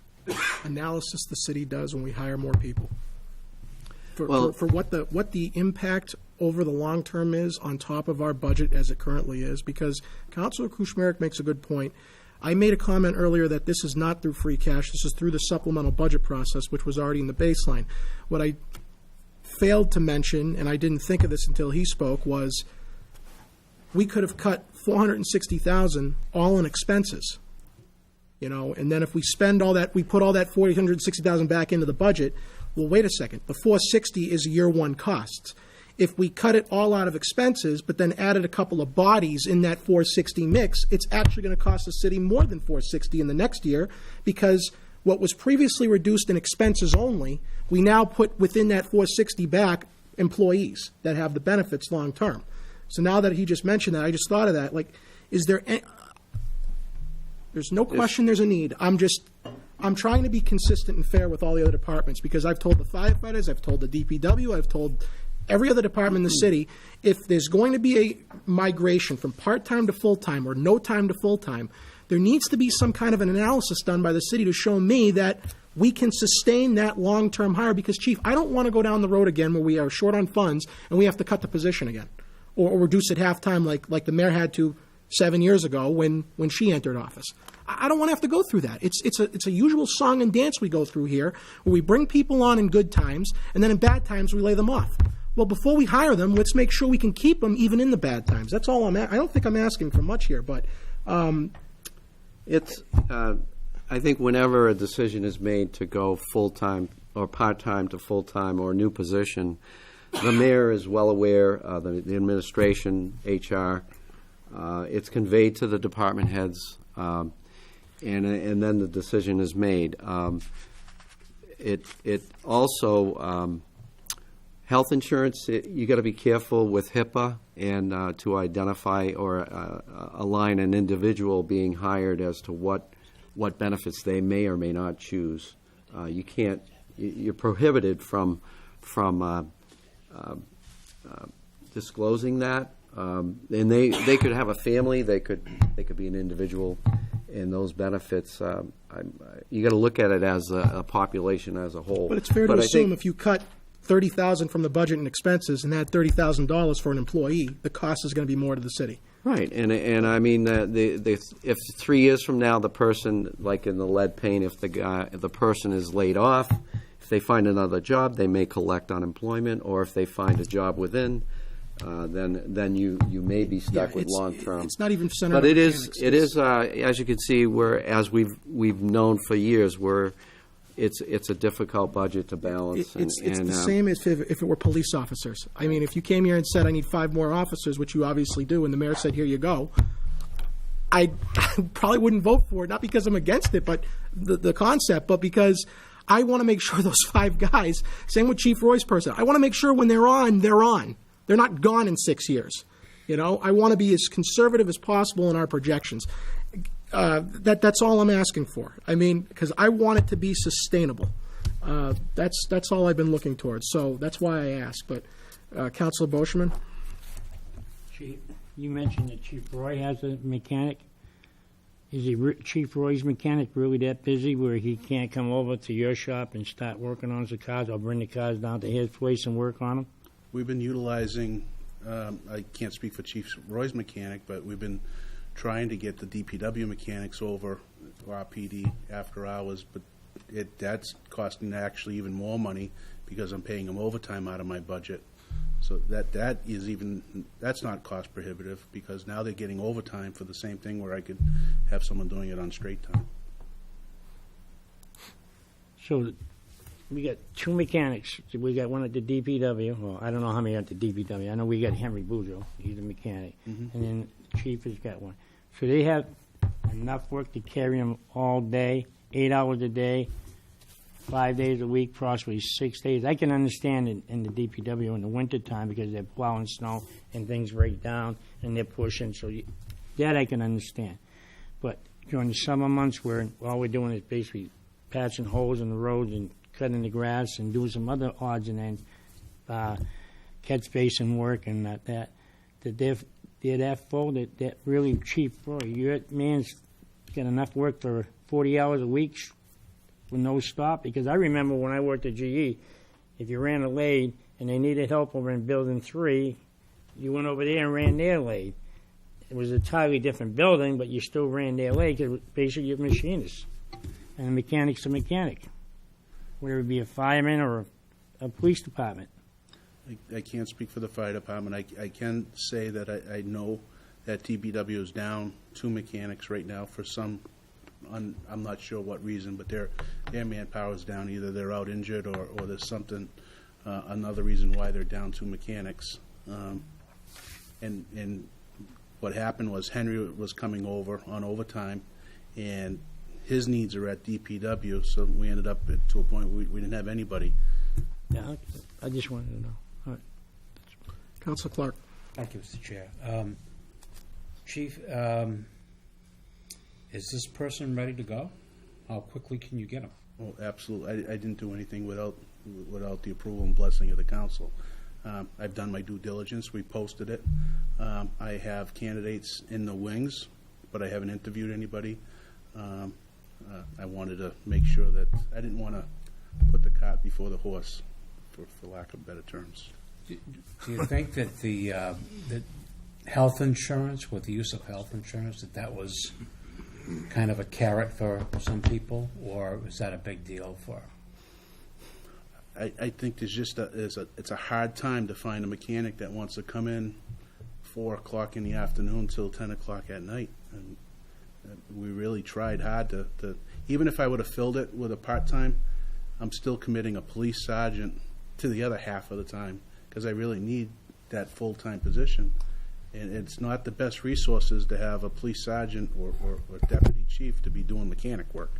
analysis the city does when we hire more people? For what the impact over the long term is on top of our budget as it currently is? Because Councilor Kuchmarek makes a good point. I made a comment earlier that this is not through free cash. This is through the supplemental budget process, which was already in the baseline. What I failed to mention, and I didn't think of this until he spoke, was we could have cut $460,000 all in expenses. And then if we spend all that, we put all that $460,000 back into the budget. Well, wait a second. The $460 is year one costs. If we cut it all out of expenses, but then added a couple of bodies in that $460 mix, it's actually going to cost the city more than $460 in the next year, because what was previously reduced in expenses only, we now put within that $460 back employees that have the benefits long term. So now that he just mentioned that, I just thought of that. Is there any, there's no question there's a need. I'm trying to be consistent and fair with all the other departments, because I've told the firefighters, I've told the DPW, I've told every other department in the city, if there's going to be a migration from part-time to full-time or no time to full-time, there needs to be some kind of an analysis done by the city to show me that we can sustain that long-term hire. Because, Chief, I don't want to go down the road again where we are short on funds and we have to cut the position again or reduce at halftime like the mayor had to 7 years ago when she entered office. I don't want to have to go through that. It's a usual song and dance we go through here, where we bring people on in good times, and then in bad times we lay them off. Well, before we hire them, let's make sure we can keep them even in the bad times. That's all I don't think I'm asking for much here, but I think whenever a decision is made to go full-time or part-time to full-time or a new position, the mayor is well aware, the administration, HR, it's conveyed to the department heads, and then the decision is made. It also, health insurance, you got to be careful with HIPAA and to identify or align an individual being hired as to what benefits they may or may not choose. You can't. You're prohibited from disclosing that. And they could have a family. They could be an individual, and those benefits. You got to look at it as a population as a whole. But it's fair to assume if you cut $30,000 from the budget and expenses and add $30,000 for an employee, the cost is going to be more to the city. Right, and I mean if 3 years from now the person, like in the lead paint, if the person is laid off, if they find another job, they may collect unemployment, or if they find a job within, then you may be stuck with long term. It's not even centered. But it is as you can see, as we've known for years, it's a difficult budget to balance. It's the same as if it were police officers. I mean, if you came here and said, I need 5 more officers, which you obviously do, and the mayor said, here you go, I probably wouldn't vote for it, not because I'm against it, but the concept, but because I want to make sure those 5 guys, same with Chief Roy's person, I want to make sure when they're on, they're on. They're not gone in 6 years. I want to be as conservative as possible in our projections. That's all I'm asking for. I mean, because I want it to be sustainable. That's all I've been looking towards. So that's why I asked. But Councilor Boschman? Chief, you mentioned that Chief Roy has a mechanic. Is Chief Roy's mechanic really that busy where he can't come over to your shop and start working on the cars, or bring the cars down to his place and work on them? We've been utilizing, I can't speak for Chief Roy's mechanic, but we've been trying to get the DPW mechanics over to our PD after hours, but that's costing actually even more money because I'm paying them overtime out of my budget. So that is even, that's not cost prohibitive, because now they're getting overtime for the same thing where I could have someone doing it on straight time. So we got two mechanics. We got one at the DPW. Well, I don't know how many at the DPW. I know we got Henry Boudreaux. He's a mechanic. And then the chief has got one. So they have enough work to carry them all day, 8 hours a day, 5 days a week, possibly 6 days. I can understand in the DPW in the wintertime because they're plowing snow and things break down and they're pushing. So that I can understand. But during the summer months where all we're doing is basically patching holes in the roads and cutting the grass and doing some other odds and ends, catch basin work and that they're that full that really Chief Roy, your man's got enough work for 40 hours a week with no stop? Because I remember when I worked at GE, if you ran a lathe and they needed help over in Building 3, you went over there and ran their lathe. It was a entirely different building, but you still ran their lathe because basically you're a machinist. And a mechanic's a mechanic, whether it be a fireman or a police department. I can't speak for the fire department. I can say that I know that DPW is down 2 mechanics right now for some, I'm not sure what reason, but their manpower is down. Either they're out injured or there's something, another reason why they're down 2 mechanics. And what happened was Henry was coming over on overtime, and his needs are at DPW, so we ended up to a point where we didn't have anybody. Yeah, I just wanted to know. All right. Councilor Clark. Thank you, Mr. Chair. Chief, is this person ready to go? How quickly can you get him? Oh, absolutely. I didn't do anything without the approval and blessing of the council. I've done my due diligence. We posted it. I have candidates in the wings, but I haven't interviewed anybody. I wanted to make sure that I didn't want to put the cart before the horse, for lack of better terms. Do you think that that health insurance, with the use of health insurance, that was kind of a carrot for some people, or is that a big deal for? I think there's just it's a hard time to find a mechanic that wants to come in 4 o'clock in the afternoon till 10 o'clock at night. And we really tried hard to even if I would have filled it with a part-time, I'm still committing a police sergeant to the other half of the time because I really need that full-time position. And it's not the best resources to have a police sergeant or deputy chief to be doing mechanic work.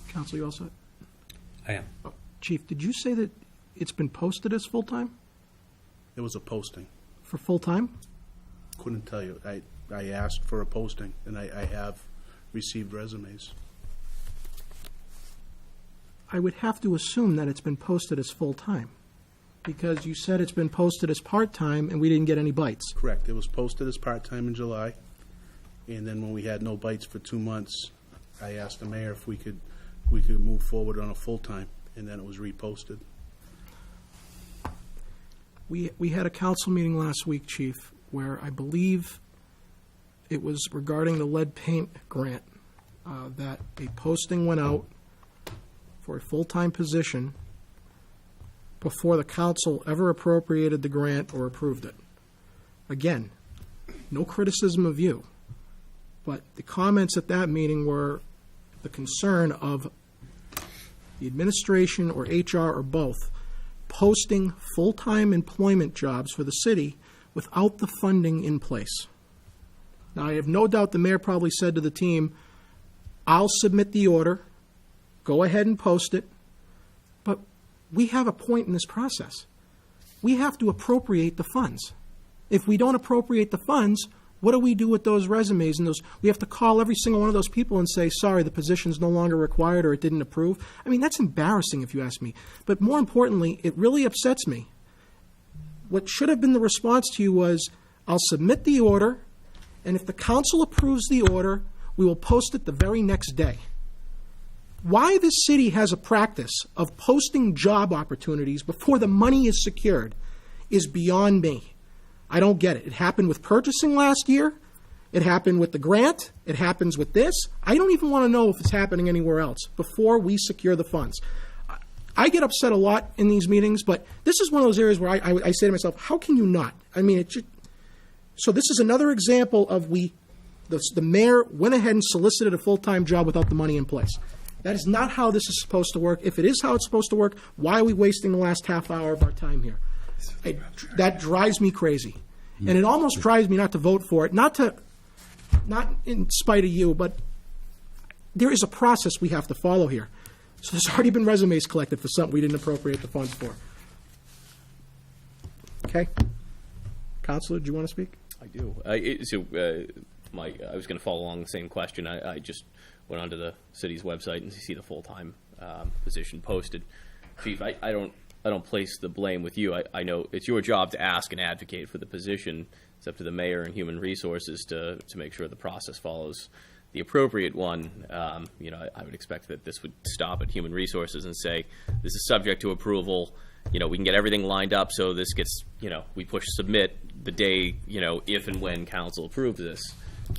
Council, you all set? I am. Chief, did you say that it's been posted as full-time? It was a posting. For full-time? Couldn't tell you. I asked for a posting, and I have received resumes. I would have to assume that it's been posted as full-time, because you said it's been posted as part-time, and we didn't get any bites. Correct. It was posted as part-time in July, and then when we had no bites for 2 months, I asked the mayor if we could move forward on a full-time, and then it was reposted. We had a council meeting last week, Chief, where I believe it was regarding the lead paint grant, that a posting went out for a full-time position before the council ever appropriated the grant or approved it. Again, no criticism of you, but the comments at that meeting were the concern of the administration or HR or both posting full-time employment jobs for the city without the funding in place. Now, I have no doubt the mayor probably said to the team, I'll submit the order, go ahead and post it, but we have a point in this process. We have to appropriate the funds. If we don't appropriate the funds, what do we do with those resumes and those? We have to call every single one of those people and say, sorry, the position's no longer required or it didn't approve. I mean, that's embarrassing if you ask me. But more importantly, it really upsets me. What should have been the response to you was, I'll submit the order, and if the council approves the order, we will post it the very next day. Why this city has a practice of posting job opportunities before the money is secured is beyond me. I don't get it. It happened with purchasing last year. It happened with the grant. It happens with this. I don't even want to know if it's happening anywhere else before we secure the funds. I get upset a lot in these meetings, but this is one of those areas where I say to myself, how can you not? I mean, so this is another example of the mayor went ahead and solicited a full-time job without the money in place. That is not how this is supposed to work. If it is how it's supposed to work, why are we wasting the last half hour of our time here? That drives me crazy. And it almost drives me not to vote for it, not in spite of you, but there is a process we have to follow here. So there's already been resumes collected for something we didn't appropriate the funds for. Okay? Counselor, do you want to speak? I do. I was going to follow along the same question. I just went onto the city's website and see the full-time position posted. Chief, I don't place the blame with you. I know it's your job to ask and advocate for the position. It's up to the mayor and human resources to make sure the process follows the appropriate one. I would expect that this would stop at human resources and say, this is subject to approval. We can get everything lined up so this gets, we push submit the day, if and when council approves this.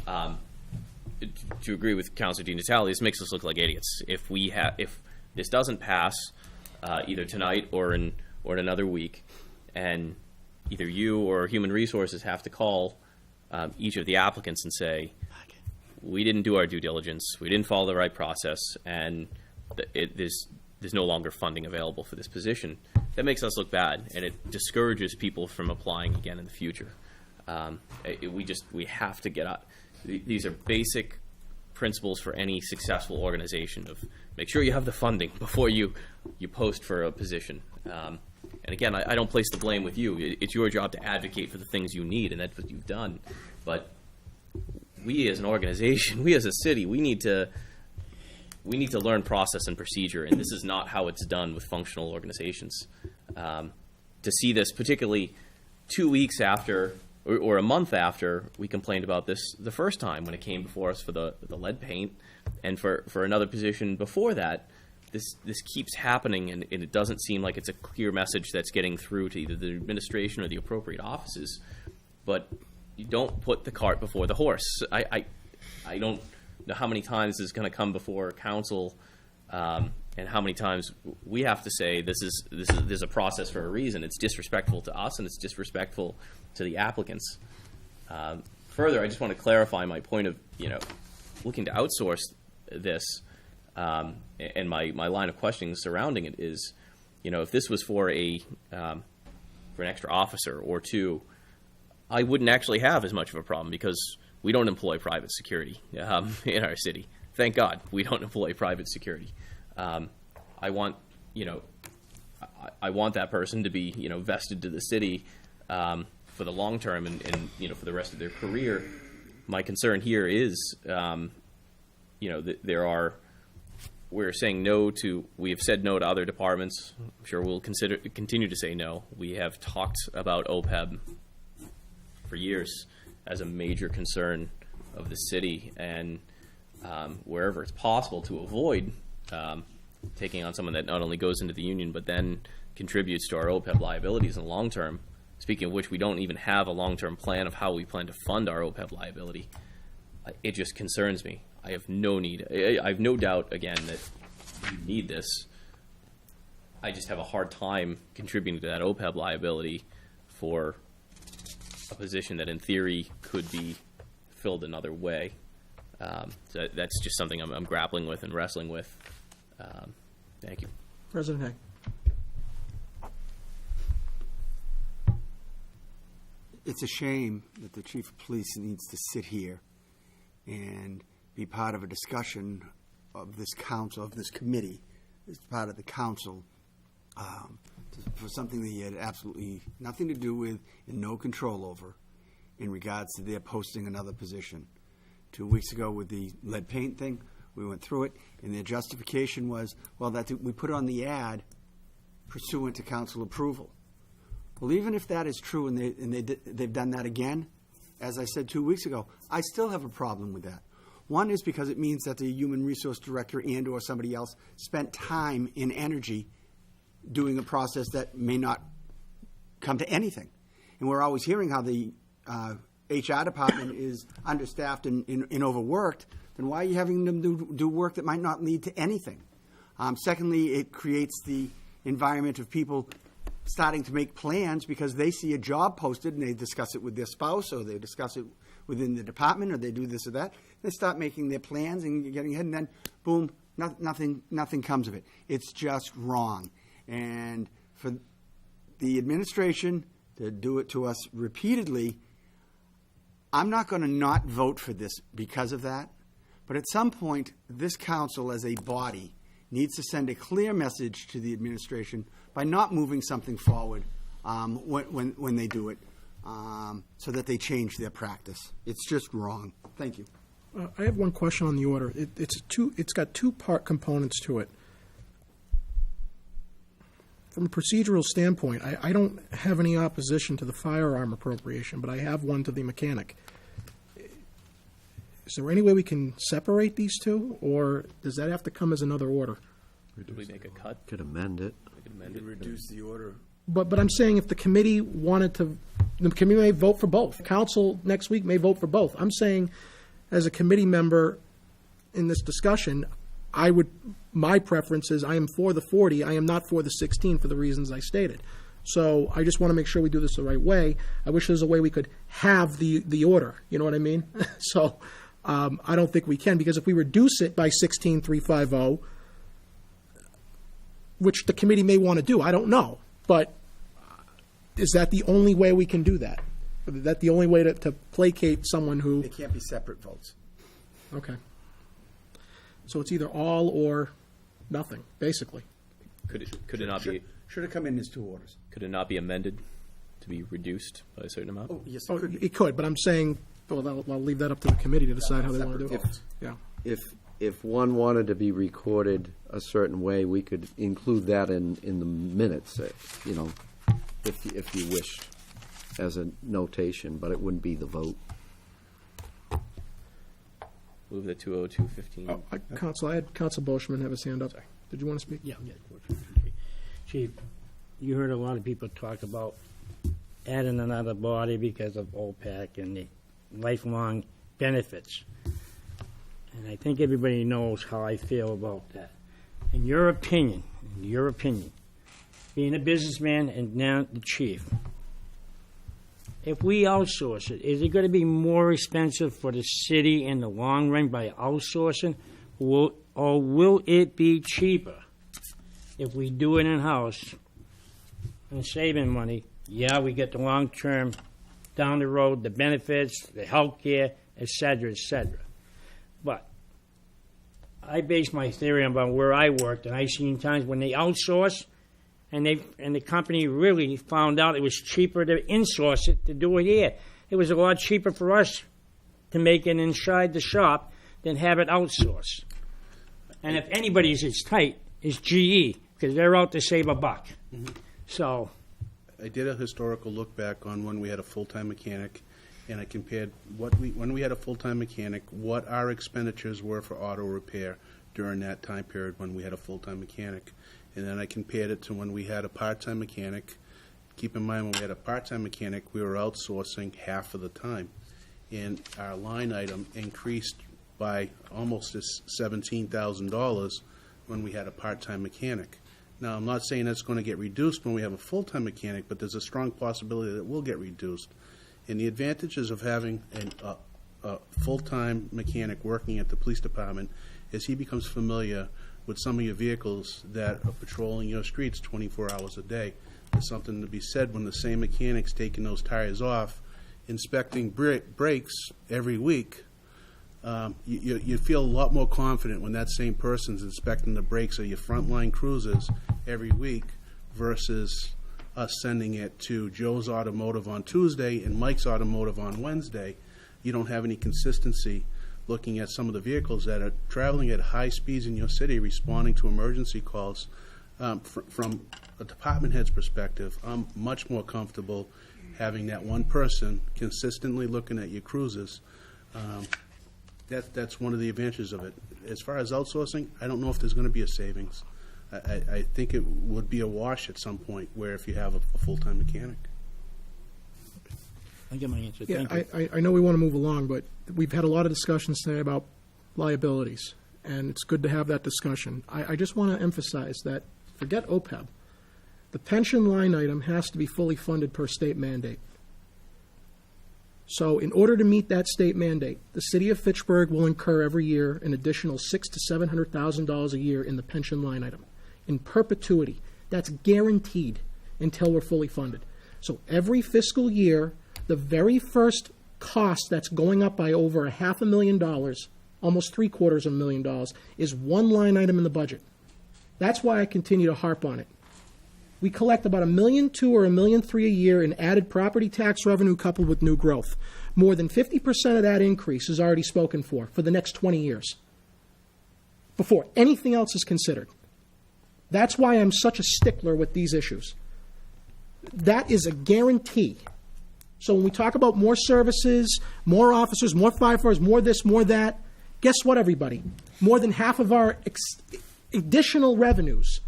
To agree with Councilor Di Natale, this makes us look like idiots. If this doesn't pass, either tonight or in another week, and either you or human resources have to call each of the applicants and say, we didn't do our due diligence, we didn't follow the right process, and there's no longer funding available for this position. That makes us look bad, and it discourages people from applying again in the future. We have to get out. These are basic principles for any successful organization of make sure you have the funding before you post for a position. And again, I don't place the blame with you. It's your job to advocate for the things you need, and that's what you've done. But we as an organization, we as a city, we need to learn process and procedure, and this is not how it's done with functional organizations. To see this, particularly 2 weeks after or a month after we complained about this the first time when it came before us for the lead paint, and for another position before that, this keeps happening, and it doesn't seem like it's a clear message that's getting through to either the administration or the appropriate offices. But you don't put the cart before the horse. I don't know how many times this is going to come before council, and how many times we have to say there's a process for a reason. It's disrespectful to us, and it's disrespectful to the applicants. Further, I just want to clarify my point of looking to outsource this, and my line of questioning surrounding it is, if this was for an extra officer or two, I wouldn't actually have as much of a problem because we don't employ private security in our city. Thank God we don't employ private security. I want that person to be vested to the city for the long term and for the rest of their career. My concern here is we're saying no to. We have said no to other departments. I'm sure we'll continue to say no. We have talked about OPEB for years as a major concern of the city, and wherever it's possible to avoid taking on someone that not only goes into the union but then contributes to our OPEB liabilities in the long term. Speaking of which, we don't even have a long-term plan of how we plan to fund our OPEB liability. It just concerns me. I have no doubt, again, that you need this. I just have a hard time contributing to that OPEB liability for a position that in theory could be filled another way. So that's just something I'm grappling with and wrestling with. Thank you. President Haig. It's a shame that the chief of police needs to sit here and be part of a discussion of this council, of this committee, as part of the council, for something that he had absolutely nothing to do with and no control over in regards to their posting another position. 2 weeks ago with the lead paint thing, we went through it, and their justification was, well, that we put on the ad pursuant to council approval. Well, even if that is true and they've done that again, as I said 2 weeks ago, I still have a problem with that. One is because it means that the human resource director and or somebody else spent time and energy doing a process that may not come to anything. And we're always hearing how the HR department is understaffed and overworked. Then why are you having them do work that might not lead to anything? Secondly, it creates the environment of people starting to make plans because they see a job posted and they discuss it with their spouse, or they discuss it within the department, or they do this or that. They start making their plans and getting ahead, and then boom, nothing comes of it. It's just wrong. And for the administration to do it to us repeatedly, I'm not going to not vote for this because of that. But at some point, this council as a body needs to send a clear message to the administration by not moving something forward when they do it, so that they change their practice. It's just wrong. Thank you. I have one question on the order. It's got two-part components to it. From a procedural standpoint, I don't have any opposition to the firearm appropriation, but I have one to the mechanic. Is there any way we can separate these two, or does that have to come as another order? Did we make a cut? Could amend it. We could amend it. Reduce the order. But I'm saying if the committee wanted to, the committee may vote for both. Council next week may vote for both. I'm saying, as a committee member in this discussion, my preference is I am for the 40, I am not for the 16 for the reasons I stated. So I just want to make sure we do this the right way. I wish there was a way we could have the order, you know what I mean? So I don't think we can, because if we reduce it by 16,350, which the committee may want to do, I don't know. But is that the only way we can do that? Is that the only way to placate someone who... They can't be separate votes. Okay. So it's either all or nothing, basically. Could it not be? Should have come in as two orders. Could it not be amended to be reduced by a certain amount? Oh, yes, Oh, it could be. it could, but I'm saying, well, I'll leave that up to the committee to decide how they want to do it. Yeah. If one wanted to be recorded a certain way, we could include that in the minutes, you know, if you wished, as a notation, but it wouldn't be the vote. Move the 20215. Counsel, I had Counsel Boschman have his hand up. Did you want to speak? Yeah. Chief, you heard a lot of people talk about adding another body because of OPEC and the lifelong benefits. And I think everybody knows how I feel about that. In your opinion, being a businessman and now the chief, if we outsource it, is it going to be more expensive for the city in the long run by outsourcing, or will it be cheaper if we do it in-house and saving money? Yeah, we get the long-term, down the road, the benefits, the health care, et cetera, But I base my theory on where I worked, and I've seen times when they outsource, and the company really found out it was cheaper to insource it to do it here. It was a lot cheaper for us to make it inside the shop than have it outsourced. And if anybody's as tight, it's GE, because they're out to save a buck. Mm-hmm. So I did a historical look back on when we had a full-time mechanic, and I compared when we had a full-time mechanic, what our expenditures were for auto repair during that time period when we had a full-time mechanic. And then I compared it to when we had a part-time mechanic. Keep in mind, when we had a part-time mechanic, we were outsourcing half of the time. And our line item increased by almost $17,000 when we had a part-time mechanic. Now, I'm not saying that's going to get reduced when we have a full-time mechanic, but there's a strong possibility that it will get reduced. And the advantages of having a full-time mechanic working at the police department is he becomes familiar with some of your vehicles that are patrolling your streets 24 hours a day. There's something to be said when the same mechanic's taking those tires off, inspecting brakes every week. You feel a lot more confident when that same person's inspecting the brakes of your frontline cruisers every week versus us sending it to Joe's Automotive on Tuesday and Mike's Automotive on Wednesday. You don't have any consistency looking at some of the vehicles that are traveling at high speeds in your city, responding to emergency calls. From a department head's perspective, I'm much more comfortable having that one person consistently looking at your cruises. That's one of the advantages of it. As far as outsourcing, I don't know if there's going to be a savings. I think it would be a wash at some point where if you have a full-time mechanic. I get my answer. Yeah, Thank you. I know we want to move along, but we've had a lot of discussions today about liabilities, and it's good to have that discussion. I just want to emphasize that, forget OPEB. the pension line item has to be fully funded per state mandate. So in order to meet that state mandate, the city of Fitchburg will incur every year an additional $600,000 to $700,000 a year in the pension line item, in perpetuity. That's guaranteed until we're fully funded. So every fiscal year, the very first cost that's going up by over $500,000, almost $750,000, is one line item in the budget. That's why I continue to harp on it. We collect about $1.2 million or $1.3 million a year in added property tax revenue coupled with new growth. More than 50% of that increase is already spoken for the next 20 years, before anything else is considered. That's why I'm such a stickler with these issues. That is a guarantee. So when we talk about more services, more officers, more firefighters, more this, more that, guess what, everybody? More than half of our additional revenues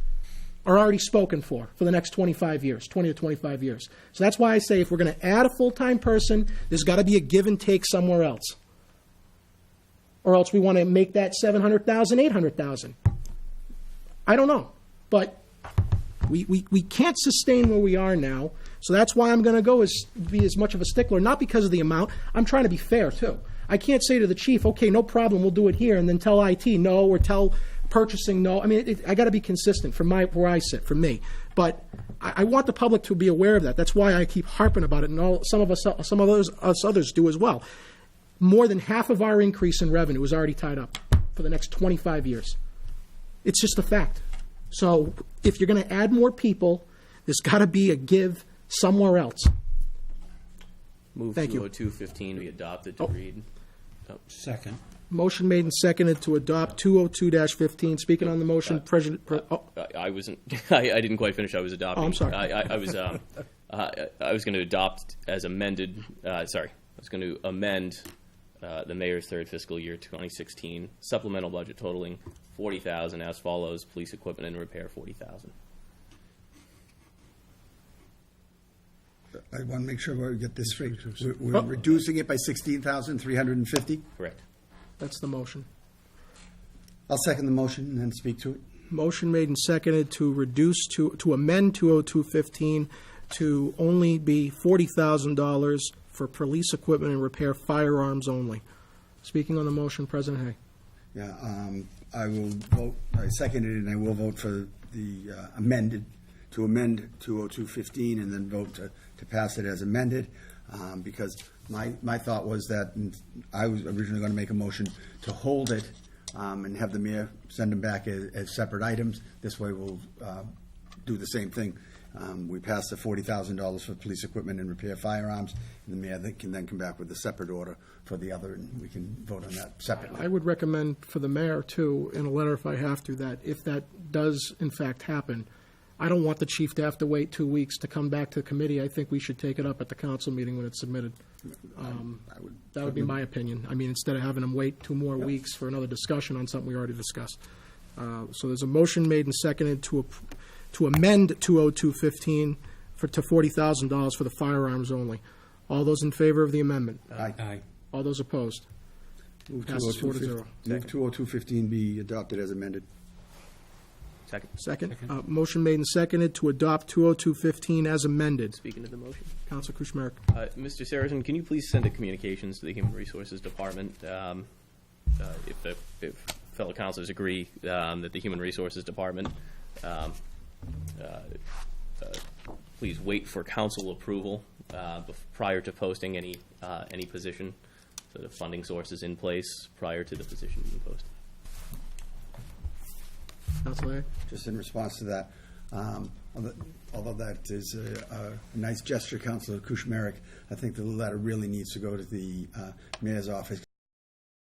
are already spoken for the next 25 years, 20 to 25 years. So that's why I say if we're going to add a full-time person, there's got to be a give and take somewhere else. Or else we want to make that 700,000, 800,000. I don't know. But we can't sustain where we are now. So that's why I'm going to be as much of a stickler, not because of the amount. I'm trying to be fair, too. I can't say to the chief, okay, no problem, we'll do it here, and then tell IT no, or tell purchasing no. I mean, I got to be consistent from where I sit, for me. But I want the public to be aware of that. That's why I keep harping about it, and some of us others do as well. More than half of our increase in revenue is already tied up for the next 25 years. It's just a fact. So if you're going to add more people, there's got to be a give somewhere else. Move Thank you. 202-15 be adopted to read. Second. Motion made and seconded to adopt 202-15. Speaking on the motion, President. I wasn't. I didn't quite finish. I was adopting. Oh, I'm sorry. I was. I was going to adopt as amended. Sorry, I was going to amend the mayor's third fiscal year 2016 supplemental budget totaling $40,000 as follows: police equipment and repair $40,000. I want to make sure we get this straight. We're reducing it by 16,350? Correct. That's the motion. I'll second the motion and then speak to it. Motion made and seconded to reduce to amend 202-15 to only be $40,000 for police equipment and repair firearms only. Speaking on the motion, President Hay. Yeah, I will vote, I seconded it, and I will vote for the amend 202-15 and then vote to pass it as amended, because my thought was that I was originally going to make a motion to hold it and have the mayor send them back as separate items. This way we'll do the same thing. We passed the $40,000 for police equipment and repair firearms, and the mayor can then come back with a separate order for the other, and we can vote on that separately. I would recommend for the mayor, too, in a letter if I have to, that if that does in fact happen, I don't want the chief to have to wait 2 weeks to come back to the committee. I think we should take it up at the council meeting when it's submitted. That would be my opinion. I mean, instead of having him wait 2 more weeks for another discussion on something we already discussed. So there's a motion made and seconded to amend 202-15 to $40,000 for the firearms only. All those in favor of the amendment? Aye. All those opposed? Move Passes 4-0. 202-15 be adopted as amended. Second. Second. Motion made and seconded to adopt 202-15 as amended. Speaking of the motion. Council Kuchmarek. Mr. Saracen, can you please send a communications to the Human Resources Department if fellow councilors agree that the Human Resources Department please wait for council approval prior to posting any position, so the funding source is in place prior to the position being posted. Council A. Just in response to that, although that is a nice gesture, Councilor Kuchmarek, I think the letter really needs to go to the mayor's office.